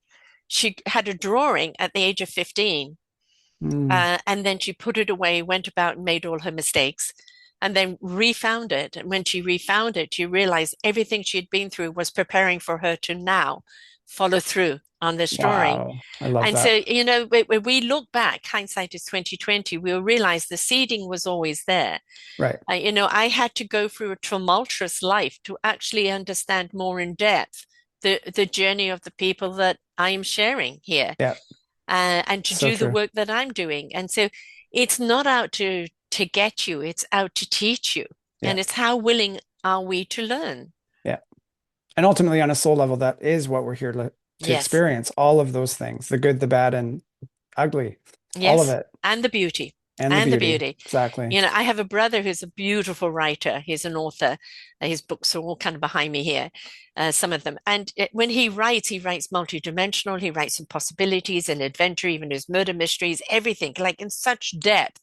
Speaker 1: she had a drawing at the age of 15,
Speaker 2: Mm.
Speaker 1: and then she put it away, went about and made all her mistakes, and then refound it. And when she refound it, she realized everything she had been through was preparing for her to now follow through on this drawing.
Speaker 2: Wow. I love
Speaker 1: And
Speaker 2: that.
Speaker 1: so, when we look back, hindsight is 2020, we'll realize the seeding was always there.
Speaker 2: Right.
Speaker 1: I had to go through a tumultuous life to actually understand more in depth the journey of the people that I am sharing here,
Speaker 2: Yeah.
Speaker 1: and to
Speaker 2: So
Speaker 1: do the
Speaker 2: true.
Speaker 1: work that I'm doing. And so, it's not out to get you; it's out to teach you.
Speaker 2: Yeah.
Speaker 1: And it's how willing are we to learn?
Speaker 2: Yeah. And ultimately, on a soul level, that is what we're here to
Speaker 1: Yes,
Speaker 2: experience all of those things, the good, the bad, and ugly, all of
Speaker 1: yes,
Speaker 2: it,
Speaker 1: and the beauty.
Speaker 2: and the
Speaker 1: And the
Speaker 2: beauty.
Speaker 1: beauty.
Speaker 2: Exactly.
Speaker 1: I have a brother who's a beautiful writer. He's an author. His books are all kind of behind me here, some of them. And when he writes multidimensional. He writes in possibilities and adventure, even his murder mysteries, everything, like in such depth.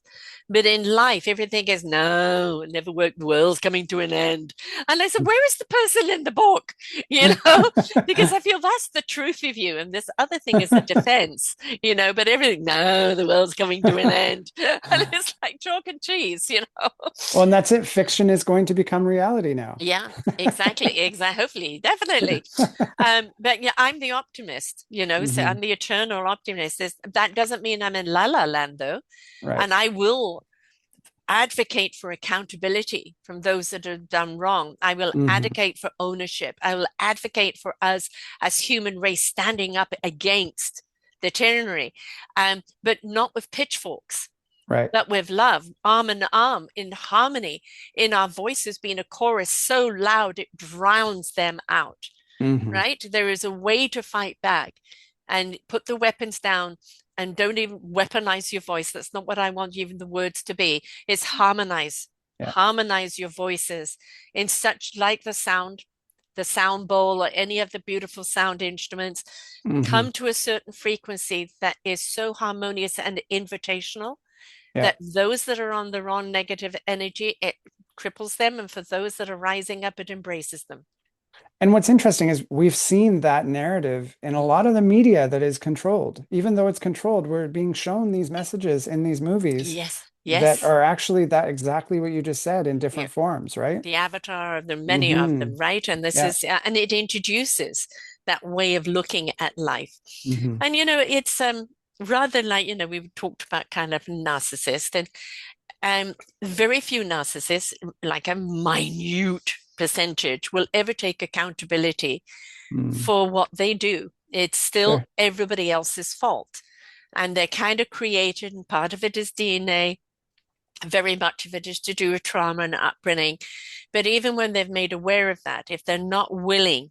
Speaker 1: But in life, everything is no, it never worked. The world's coming to an end. And I said, where is the person in the book? You know, because I feel that's the truth of you. And this other thing is a defense, but everything, no, the world's coming to an end. And it's like chalk and cheese.
Speaker 2: Well, and that's it. Fiction is going to become reality now.
Speaker 1: Yeah, exactly. Exactly. Hopefully, definitely. But yeah, I'm the optimist, so
Speaker 2: Hmm.
Speaker 1: I'm the eternal optimist. That doesn't mean I'm in la la land though.
Speaker 2: Right.
Speaker 1: And I will advocate for accountability from those that have done wrong. I will
Speaker 2: Hmm.
Speaker 1: advocate for ownership. I will advocate for us as human race standing up against the ternary, but not with pitchforks,
Speaker 2: Right.
Speaker 1: but with love, arm in arm, in harmony, in our voices being a chorus so loud it drowns them out,
Speaker 2: Hmm.
Speaker 1: right? There is a way to fight back and put the weapons down and don't even weaponize your voice. That's not what I want even the words to be. It's harmonize,
Speaker 2: Yeah.
Speaker 1: harmonize your voices in such like the sound bowl, or any of the beautiful sound instruments.
Speaker 2: Hmm.
Speaker 1: Come to a certain frequency that is so harmonious and invitational
Speaker 2: Yeah.
Speaker 1: that those that are on the wrong negative energy, it cripples them. And for those that are rising up, it embraces them.
Speaker 2: And what's interesting is we've seen that narrative in a lot
Speaker 1: Mm-hmm.
Speaker 2: of the media that is controlled. Even though it's controlled, we're being shown these messages in these movies
Speaker 1: Yes,
Speaker 2: that
Speaker 1: yes.
Speaker 2: are actually that exactly what you just said in
Speaker 1: Yeah.
Speaker 2: different forms, right?
Speaker 1: The avatar, there are many of
Speaker 2: Hmm.
Speaker 1: them, right? And this
Speaker 2: Yeah.
Speaker 1: is, and it introduces that way of looking at life.
Speaker 2: Hmm.
Speaker 1: And, it's rather like, we talked about kind of narcissist, and very few narcissists, like a minute percentage, will ever take accountability
Speaker 2: Mm.
Speaker 1: for what they do. It's still
Speaker 2: Sure.
Speaker 1: everybody else's fault. And they're kind of created, and part of it is DNA. Very much of it is to do with trauma and upbringing. But even when they've made aware of that, if they're not willing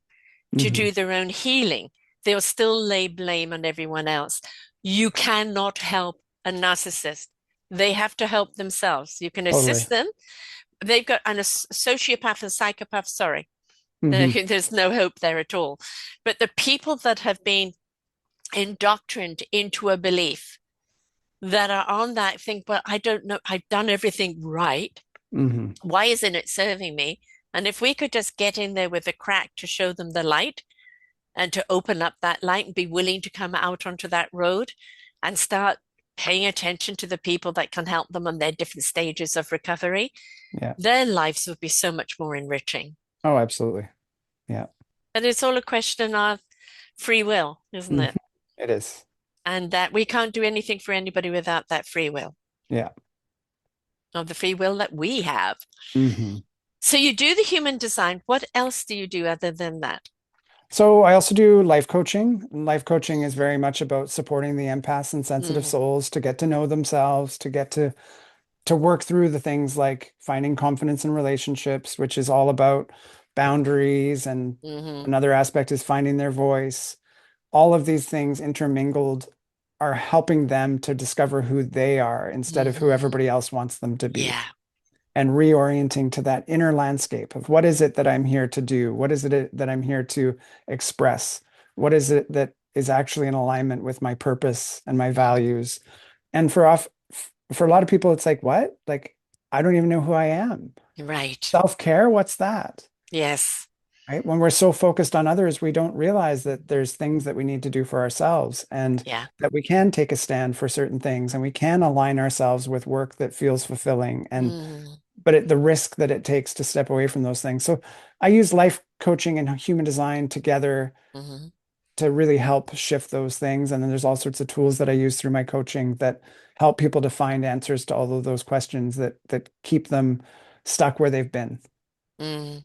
Speaker 1: to
Speaker 2: Hmm.
Speaker 1: do their own healing, they'll still lay blame on everyone else. You cannot help a narcissist. They have to help themselves. You can
Speaker 2: Totally.
Speaker 1: assist them. They've got a sociopath and psychopath, sorry.
Speaker 2: Hmm.
Speaker 1: There's no hope there at all. But the people that have been indoctrined into a belief that are on that think, well, I don't know, I've done everything right.
Speaker 2: Hmm.
Speaker 1: Why isn't it serving me? And if we could just get in there with a crack to show them the light and to open up that light and be willing to come out onto that road and start paying attention to the people that can help them on their different stages of recovery,
Speaker 2: Yeah.
Speaker 1: their lives would be so much more enriching.
Speaker 2: Oh, absolutely. Yeah.
Speaker 1: But it's all a question of free will, isn't
Speaker 2: Hmm.
Speaker 1: it?
Speaker 2: It is.
Speaker 1: And that we can't do anything for anybody without that free will,
Speaker 2: Yeah.
Speaker 1: or the free will that we have.
Speaker 2: Hmm.
Speaker 1: So you do the human design. What else do you do other than that?
Speaker 2: So I also do life coaching. Life coaching is very much about supporting the empaths and sensitive
Speaker 1: Mm-hmm.
Speaker 2: souls to get to know themselves, to get to work through the things like finding confidence in relationships, which is all about boundaries, and
Speaker 1: Mm-hmm.
Speaker 2: another aspect is finding their voice. All of these things intermingled are helping them to discover who they are instead of who
Speaker 1: Mm-hmm.
Speaker 2: everybody else wants them to be,
Speaker 1: Yeah.
Speaker 2: and reorienting to that inner landscape of what is it that I'm here to do? What is it that I'm here to express? What is it that is actually in alignment with my purpose and my values? And for a lot of people, it's like, what? Like, I don't even know who I am.
Speaker 1: Right.
Speaker 2: Self-care, what's that?
Speaker 1: Yes.
Speaker 2: Right? When we're so focused on others, we don't realize that there's things that we need to do for ourselves, and
Speaker 1: Yeah.
Speaker 2: that we can take a stand for certain things, and we can align ourselves with work that feels fulfilling, and
Speaker 1: Mm-hmm.
Speaker 2: the risk that it takes to step away from those things. So I use life coaching and human design together
Speaker 1: Mm-hmm.
Speaker 2: to really help shift those things. And then there's all sorts of tools that I use through my coaching that help people to find answers to all of those questions that keep them stuck where they've been.
Speaker 1: Mm.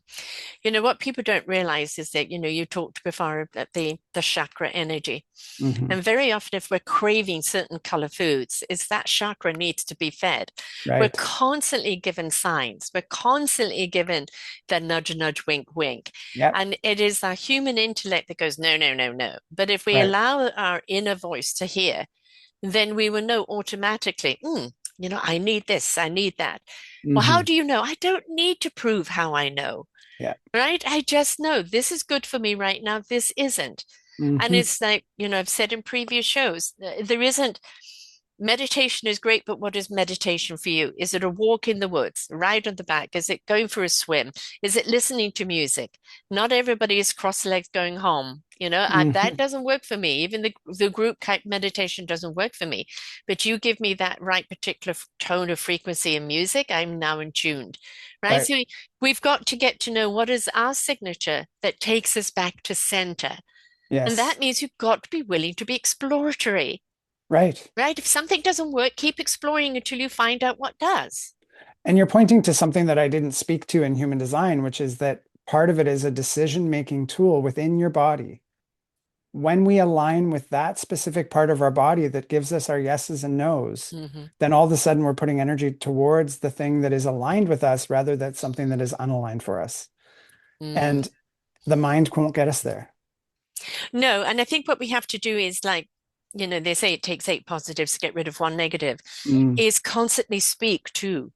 Speaker 1: What people don't realize is that, you talked before about the chakra energy.
Speaker 2: Hmm.
Speaker 1: And very often, if we're craving certain color foods, is that chakra needs to be fed. We're
Speaker 2: Right.
Speaker 1: constantly given signs. We're constantly given the nudge, nudge, wink, wink.
Speaker 2: Yep.
Speaker 1: And it is our human intellect that goes, no, no, no, no. But if we
Speaker 2: Right.
Speaker 1: allow our inner voice to hear, then we will know automatically, I need this, I need that. Well, how
Speaker 2: Hmm.
Speaker 1: do you know? I don't need to prove how I know,
Speaker 2: Yeah.
Speaker 1: right? I just know this is good for me right now. This isn't. And
Speaker 2: Hmm.
Speaker 1: it's like, I've said in previous shows, there isn't, meditation is great, but what is meditation for you? Is it a walk in the woods, ride on the back? Is it going for a swim? Is it listening to music? Not everybody is cross-legged going home. That
Speaker 2: Hmm.
Speaker 1: doesn't work for me. Even the group type meditation doesn't work for me. But you give me that right particular tone of frequency in music, I'm now in tuned, right?
Speaker 2: Right.
Speaker 1: So we've got to get to know what is our signature that takes us back to center. And
Speaker 2: Yes.
Speaker 1: that means you've got to be willing to be exploratory,
Speaker 2: Right.
Speaker 1: right? If something doesn't work, keep exploring until you find out what does.
Speaker 2: And you're pointing to something that I didn't speak to in human design, which is that part of it is a decision-making tool within your body. when we align with that specific part of our body that gives us our yeses and nos,
Speaker 1: Hmm.
Speaker 2: then all of a sudden we're putting energy towards the thing that is aligned with us rather than something that is unaligned for us.
Speaker 1: Mm.
Speaker 2: And the mind won't get us there.
Speaker 1: No, and I think what we have to do is like, they say it takes eight positives to get rid of one negative,
Speaker 2: Mm,
Speaker 1: is constantly speak to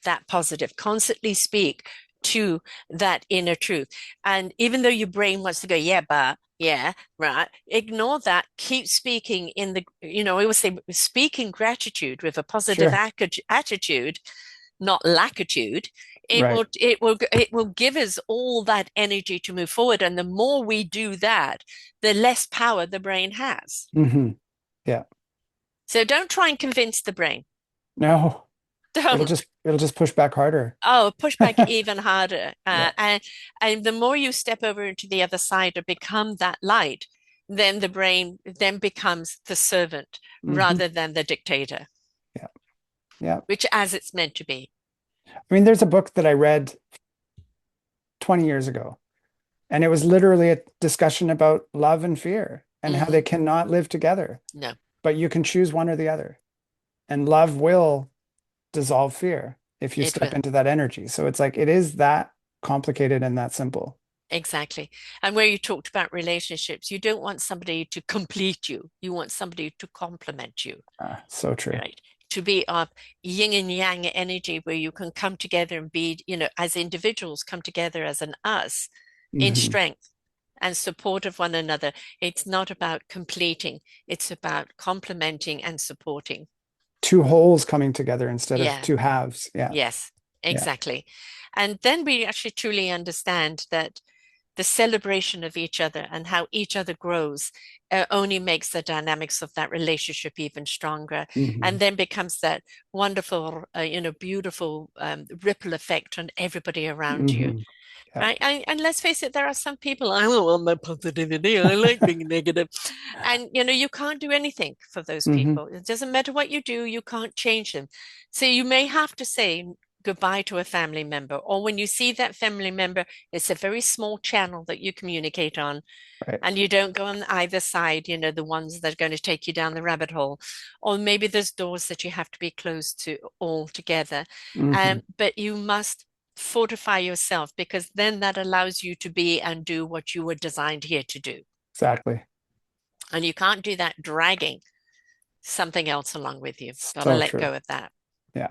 Speaker 1: that positive, constantly speak to that inner truth. And even though your brain wants to go, yeah, but yeah, right, ignore that. Keep speaking in I always say, speak in gratitude with a positive
Speaker 2: sure.
Speaker 1: attitude, not lackitude. it
Speaker 2: Right.
Speaker 1: will it will it will give us all that energy to move forward, and the more we do that, the less power the brain has.
Speaker 2: Hmm. Yeah.
Speaker 1: So don't try and convince the brain.
Speaker 2: No,
Speaker 1: Don't.
Speaker 2: it'll just push back harder.
Speaker 1: Oh, push back even harder.
Speaker 2: Yeah.
Speaker 1: And the more you step over into the other side or become that light, then the brain then becomes the servant
Speaker 2: Hmm.
Speaker 1: rather than the dictator,
Speaker 2: Yeah. Yeah.
Speaker 1: which as it's meant to be.
Speaker 2: I mean, there's a book that I read 20 years ago, and it was literally a discussion about love and fear and how they
Speaker 1: Hmm.
Speaker 2: cannot live together,
Speaker 1: No,
Speaker 2: but you can choose one or the other. And love will dissolve fear if you
Speaker 1: it
Speaker 2: step
Speaker 1: will.
Speaker 2: into that energy. So it's like it is that complicated and that simple.
Speaker 1: Exactly. And where you talked about relationships, you don't want somebody to complete you. You want somebody to complement you,
Speaker 2: So true.
Speaker 1: right? To be of yin and yang energy where you can come together and be, as individuals, come together as an us in
Speaker 2: Hmm.
Speaker 1: strength and support of one another. It's not about completing, it's about complementing and supporting.
Speaker 2: Two wholes coming together instead of
Speaker 1: Yeah,
Speaker 2: two halves. Yeah.
Speaker 1: yes,
Speaker 2: Yeah.
Speaker 1: exactly. And then we actually truly understand that the celebration of each other and how each other grows only makes the dynamics of that relationship even stronger,
Speaker 2: Hmm.
Speaker 1: and then becomes that wonderful, beautiful ripple effect on everybody around you.
Speaker 2: Hmm. Yeah.
Speaker 1: Right. And let's face it, there are some people, I don't want my positivity. I like being negative. And, you can't do anything for those
Speaker 2: Hmm.
Speaker 1: people. It doesn't matter what you do, you can't change them. So you may have to say goodbye to a family member, or when you see that family member, it's a very small channel that you communicate on,
Speaker 2: Right.
Speaker 1: and you don't go on either side, the ones that are going to take you down the rabbit hole. Or maybe there's doors that you have to be closed to altogether.
Speaker 2: Hmm.
Speaker 1: But you must fortify yourself, because then that allows you to be and do what you were designed here to do.
Speaker 2: Exactly.
Speaker 1: And you can't do that dragging something else along with you. Got to
Speaker 2: So
Speaker 1: let
Speaker 2: true.
Speaker 1: go of that.
Speaker 2: Yeah.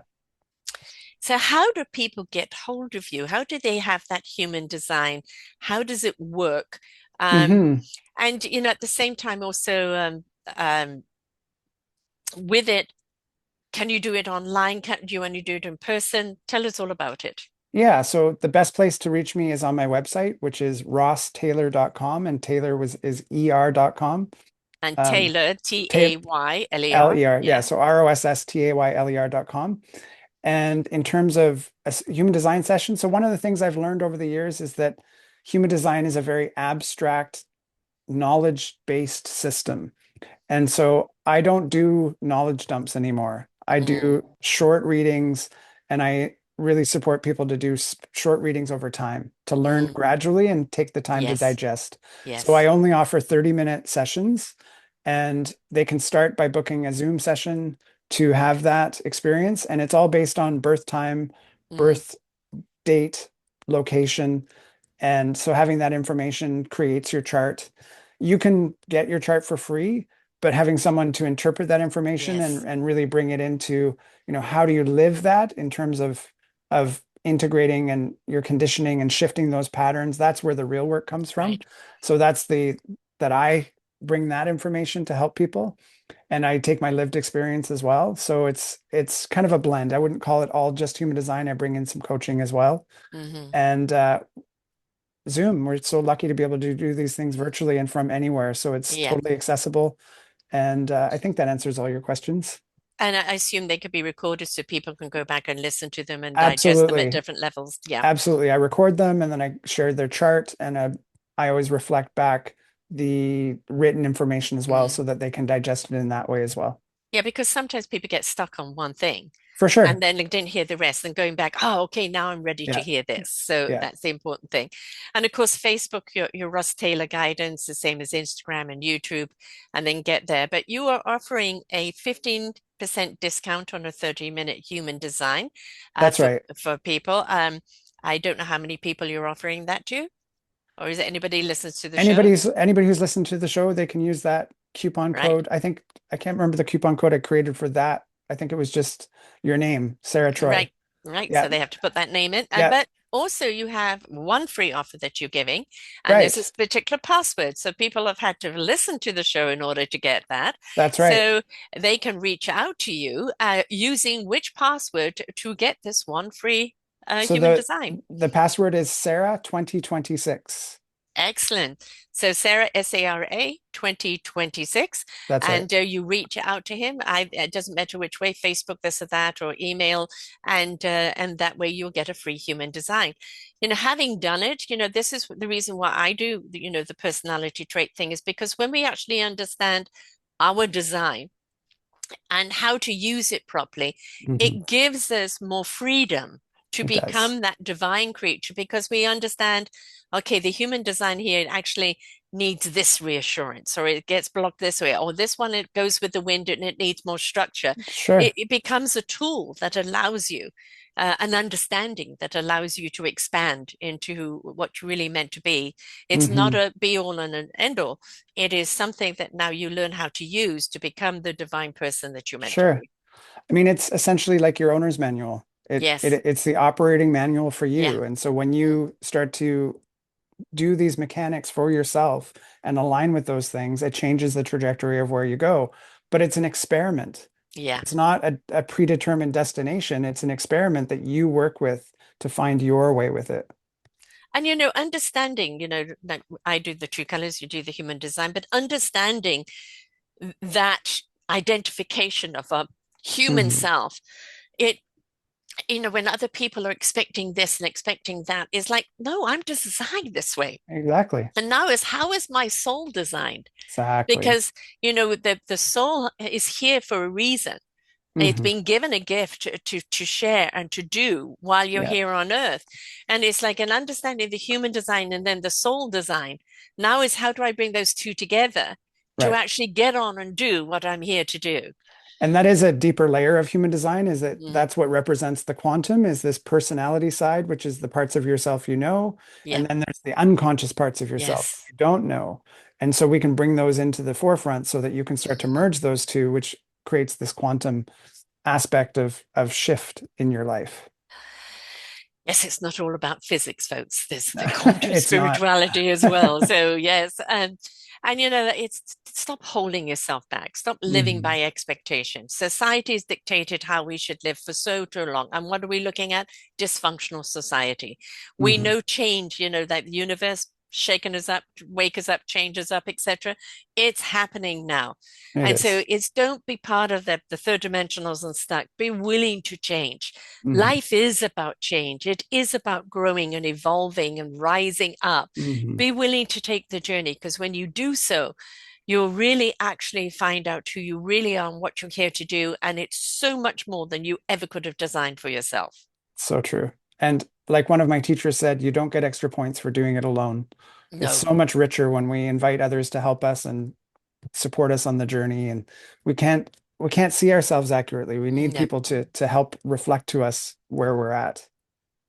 Speaker 1: So, how do people get hold of you? How do they have that human design? How does it work? Um,
Speaker 2: Hmm.
Speaker 1: and, at the same time, also with it, can you do it online? Do you want to do it in person? Tell us all about it.
Speaker 2: Yeah, so the best place to reach me is on my website, which is rosstayler.com, and Taylor is er.com.
Speaker 1: And
Speaker 2: Um,
Speaker 1: Tayler,
Speaker 2: Taylor,
Speaker 1: Tayler.
Speaker 2: Ler, yeah,
Speaker 1: Yeah.
Speaker 2: so rosstayler.com. And in terms of a human design session, so one of the things I've learned over the years is that human design is a very abstract, knowledge-based system. And so I don't do knowledge dumps anymore. I do
Speaker 1: Mm,
Speaker 2: short readings, and I really support people to do short readings over time to learn
Speaker 1: mm,
Speaker 2: gradually and take the time to
Speaker 1: yes.
Speaker 2: digest. So I
Speaker 1: Yes.
Speaker 2: only offer 30-minute sessions, and they can start by booking a Zoom session to have that experience. And it's all based on birth time,
Speaker 1: Mm,
Speaker 2: birth date, location, and so having that information creates your chart. You can get your chart for free, but having someone to interpret that information
Speaker 1: yes.
Speaker 2: and really bring it into, how do you live that in terms of integrating and your conditioning and shifting those patterns, that's where the real work comes from.
Speaker 1: Right.
Speaker 2: So that's the that I bring that information to help people. And I take my lived experience as well. So it's kind of a blend. I wouldn't call it all just human design. I bring in some coaching as well.
Speaker 1: Hmm.
Speaker 2: And Zoom. We're so lucky to be able to do these things virtually and from anywhere. So it's
Speaker 1: Yeah.
Speaker 2: totally accessible. And I think that answers all your questions.
Speaker 1: And I assume they could be recorded so people can go back and listen to them and digest them at
Speaker 2: Absolutely.
Speaker 1: different levels. Yeah.
Speaker 2: Absolutely. I record them and then I share their chart, and I always reflect back the written information as well
Speaker 1: Mm.
Speaker 2: so that they can digest it in that way as well.
Speaker 1: Yeah, because sometimes people get stuck on one thing.
Speaker 2: For
Speaker 1: and
Speaker 2: sure.
Speaker 1: then didn't hear the rest and going back, oh, okay, now I'm ready to
Speaker 2: Yeah.
Speaker 1: hear this. So
Speaker 2: Yeah.
Speaker 1: that's the important thing. And of course, Facebook, your Russ Taylor guidance, the same as Instagram and YouTube, and then get there. But you are offering a 15% discount on a 30-minute human design
Speaker 2: That's right.
Speaker 1: for people. I don't know how many people you're offering that to, or is it anybody listens to the show?
Speaker 2: Anybody who's listened to the show, they can use that coupon
Speaker 1: Right.
Speaker 2: code. I think I can't remember the coupon code I created for that. I think it was just your name, Sarah Troy.
Speaker 1: Right, right.
Speaker 2: Yeah.
Speaker 1: So they have to put that name in.
Speaker 2: Yeah.
Speaker 1: But also you have one free offer that you're giving, and there's this
Speaker 2: Right.
Speaker 1: particular password. So people have had to listen to the show in order to get that.
Speaker 2: That's right.
Speaker 1: So they can reach out to you using which password to get this one free
Speaker 2: So
Speaker 1: human design.
Speaker 2: the password is Sarah 2026.
Speaker 1: Excellent. So Sarah, SARA 2026,
Speaker 2: That's right.
Speaker 1: and you reach out to him. It doesn't matter which way, Facebook, this or that, or email, and that way you'll get a free human design. Having done it, this is the reason why I do, the personality trait thing is because when we actually understand our design and how to use it properly,
Speaker 2: Hmm.
Speaker 1: it gives us more freedom to
Speaker 2: It does.
Speaker 1: become that divine creature because we understand, okay, the human design here actually needs this reassurance, or it gets blocked this way, or this one, it goes with the wind and it needs more structure. It,
Speaker 2: Sure.
Speaker 1: it becomes a tool that allows you an understanding that allows you to expand into what you really meant to be. It's not
Speaker 2: Hmm.
Speaker 1: a be all and an end all. It is something that now you learn how to use to become the divine person that you're meant to
Speaker 2: Sure.
Speaker 1: be.
Speaker 2: I mean, it's essentially like your owner's manual.
Speaker 1: Yes.
Speaker 2: It's the operating manual for
Speaker 1: Yeah.
Speaker 2: you. And so when
Speaker 1: Mm.
Speaker 2: you start to do these mechanics for yourself and align with those things, it changes the trajectory of where you go. But it's an experiment.
Speaker 1: Yeah.
Speaker 2: It's not a predetermined destination. It's an experiment that you work with to find your way with it.
Speaker 1: And understanding, like I do the true colors, you do the human design, but understanding that identification of a human
Speaker 2: Hmm.
Speaker 1: self, it, when other people are expecting this and expecting that, is like, no, I'm designed this way.
Speaker 2: Exactly.
Speaker 1: And now is how is my soul designed?
Speaker 2: Exactly.
Speaker 1: Because, the soul is here for a reason. It's
Speaker 2: Hmm.
Speaker 1: been given a gift to share and to do while you're
Speaker 2: Yeah.
Speaker 1: here on earth. And it's like an understanding of the human design and then the soul design. Now is how do I bring those two together to
Speaker 2: Right.
Speaker 1: actually get on and do what I'm here to do?
Speaker 2: And that is a deeper layer of human design, is that
Speaker 1: Mm,
Speaker 2: that's what represents the quantum, is this personality side, which is the parts of yourself you know.
Speaker 1: yeah.
Speaker 2: And then there's the unconscious parts of yourself
Speaker 1: Yes.
Speaker 2: you don't know. And so we can bring those into the forefront so that you can start to merge those two, which creates this quantum aspect of shift in your life.
Speaker 1: Yes, it's not all about physics, folks. There's the quantum
Speaker 2: It's not.
Speaker 1: spirituality as well. So yes, and it's stop holding yourself back. Stop living
Speaker 2: Mhm.
Speaker 1: by expectation. Society has dictated how we should live for so too long. And what are we looking at? Dysfunctional society. We
Speaker 2: Mhm.
Speaker 1: know change, that the universe shaking us up, wake us up, change us up, etc. It's happening now.
Speaker 2: It
Speaker 1: And so
Speaker 2: is.
Speaker 1: it's don't be part of the third dimensionals and stuck. Be willing to change.
Speaker 2: Mhm.
Speaker 1: Life is about change. It is about growing and evolving and rising up.
Speaker 2: Mhm.
Speaker 1: Be willing to take the journey because when you do so, you'll really actually find out who you really are and what you're here to do. And it's so much more than you ever could have designed for yourself.
Speaker 2: So true. And like one of my teachers said, you don't get extra points for doing it alone. It's
Speaker 1: No,
Speaker 2: so much richer when we invite others to help us and support us on the journey. And we can't see ourselves accurately. We need
Speaker 1: no.
Speaker 2: people to help reflect to us where we're at.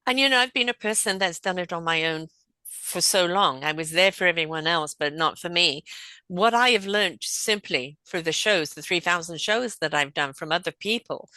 Speaker 1: And I've been a person that's done it on my own for so long. I was there for everyone else, but not for me. What I have learned simply through the shows, the 3,000 shows that I've done from other people,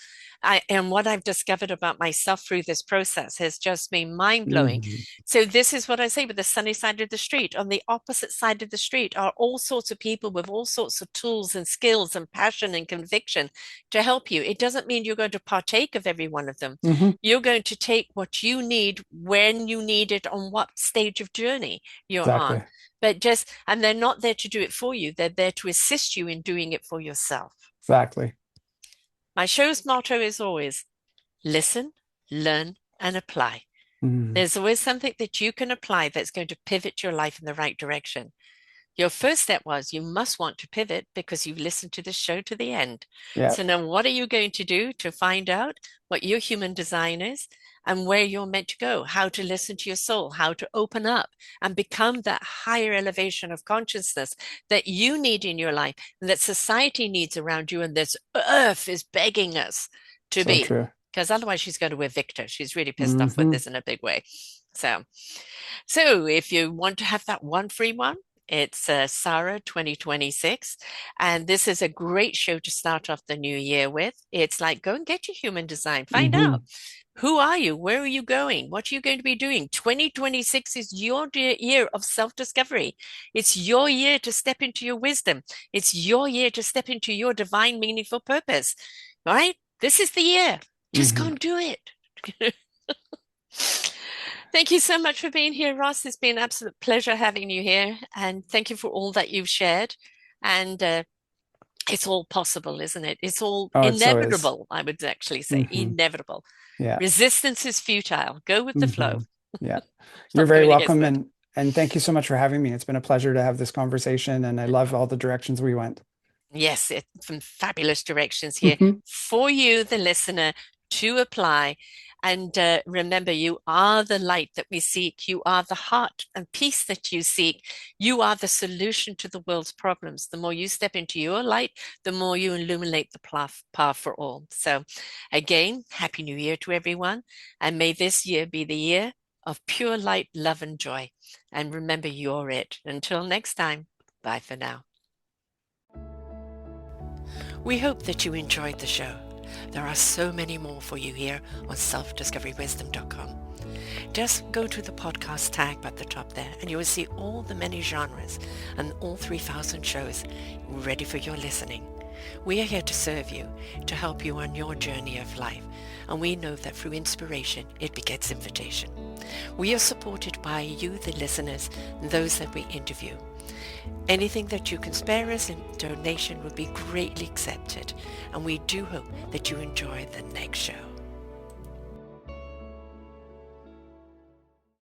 Speaker 1: and what I've discovered about myself through this process has just been mind blowing.
Speaker 2: Mhm.
Speaker 1: So, this is what I say with the sunny side of the street. On the opposite side of the street are all sorts of people with all sorts of tools and skills and passion and conviction to help you. It doesn't mean you're going to partake of every one of them.
Speaker 2: Mhm.
Speaker 1: You're going to take what you need when you need it on what stage of journey you're
Speaker 2: Exactly.
Speaker 1: on. And they're not there to do it for you. They're there to assist you in doing it for yourself.
Speaker 2: Exactly.
Speaker 1: My show's motto is always listen, learn, and apply.
Speaker 2: Mhm.
Speaker 1: There's always something that you can apply that's going to pivot your life in the right direction. Your first step was you must want to pivot because you listened to the show to the end.
Speaker 2: Yeah,
Speaker 1: So now what are you going to do to find out what your human design is and where you're meant to go, how to listen to your soul, how to open up and become that higher elevation of consciousness that you need in your life and that society needs around you and this earth is begging us to
Speaker 2: so
Speaker 1: be.
Speaker 2: true.
Speaker 1: Because otherwise she's going to evict her. She's really pissed off with
Speaker 2: Hmm.
Speaker 1: this in a big way. So if you want to have that one free one, it's Sarah 2026. And this is a great show to start off the new year with. It's like, go and get your human design, find out.
Speaker 2: Hmm.
Speaker 1: Who are you? Where are you going? What are you going to be doing? 2026 is your year of self-discovery. It's your year to step into your wisdom. It's your year to step into your divine, meaningful purpose. All right? This is the year. Just go
Speaker 2: Hmm.
Speaker 1: and do it. Thank you so much for being here, Ross. It's been an absolute pleasure having you here. And thank you for all that you've shared. And it's all possible, isn't it? It's all
Speaker 2: Oh, it so is.
Speaker 1: inevitable, I would actually say,
Speaker 2: Hmm.
Speaker 1: inevitable.
Speaker 2: Yeah.
Speaker 1: Resistance is futile. Go with the flow.
Speaker 2: Hmm. Yeah. You're
Speaker 1: Stop
Speaker 2: very
Speaker 1: going against
Speaker 2: welcome,
Speaker 1: it.
Speaker 2: and thank you so much for having me. It's been a pleasure to have this conversation, and I love all the directions we went.
Speaker 1: Yes, some fabulous directions here
Speaker 2: Hmm.
Speaker 1: for you, the listener, to apply. And remember, you are the light that we seek. You are the heart and peace that you seek. You are the solution to the world's problems. The more you step into your light, the more you illuminate the path for all. So, again, Happy New Year to everyone. And may this year be the year of pure light, love, and joy. And remember, you're it. Until next time, bye for now. We hope that you enjoyed the show. There are so many more for you here on selfdiscoverywisdom.com. Just go to the podcast tag at the top there and you will see all the many genres and all 3,000 shows ready for your listening. We are here to serve you, to help you on your journey of life, and we know that through inspiration it begets invitation. We are supported by you, the listeners, and those that we interview. Anything that you can spare us in donation would be greatly accepted, and we do hope that you enjoy the next show.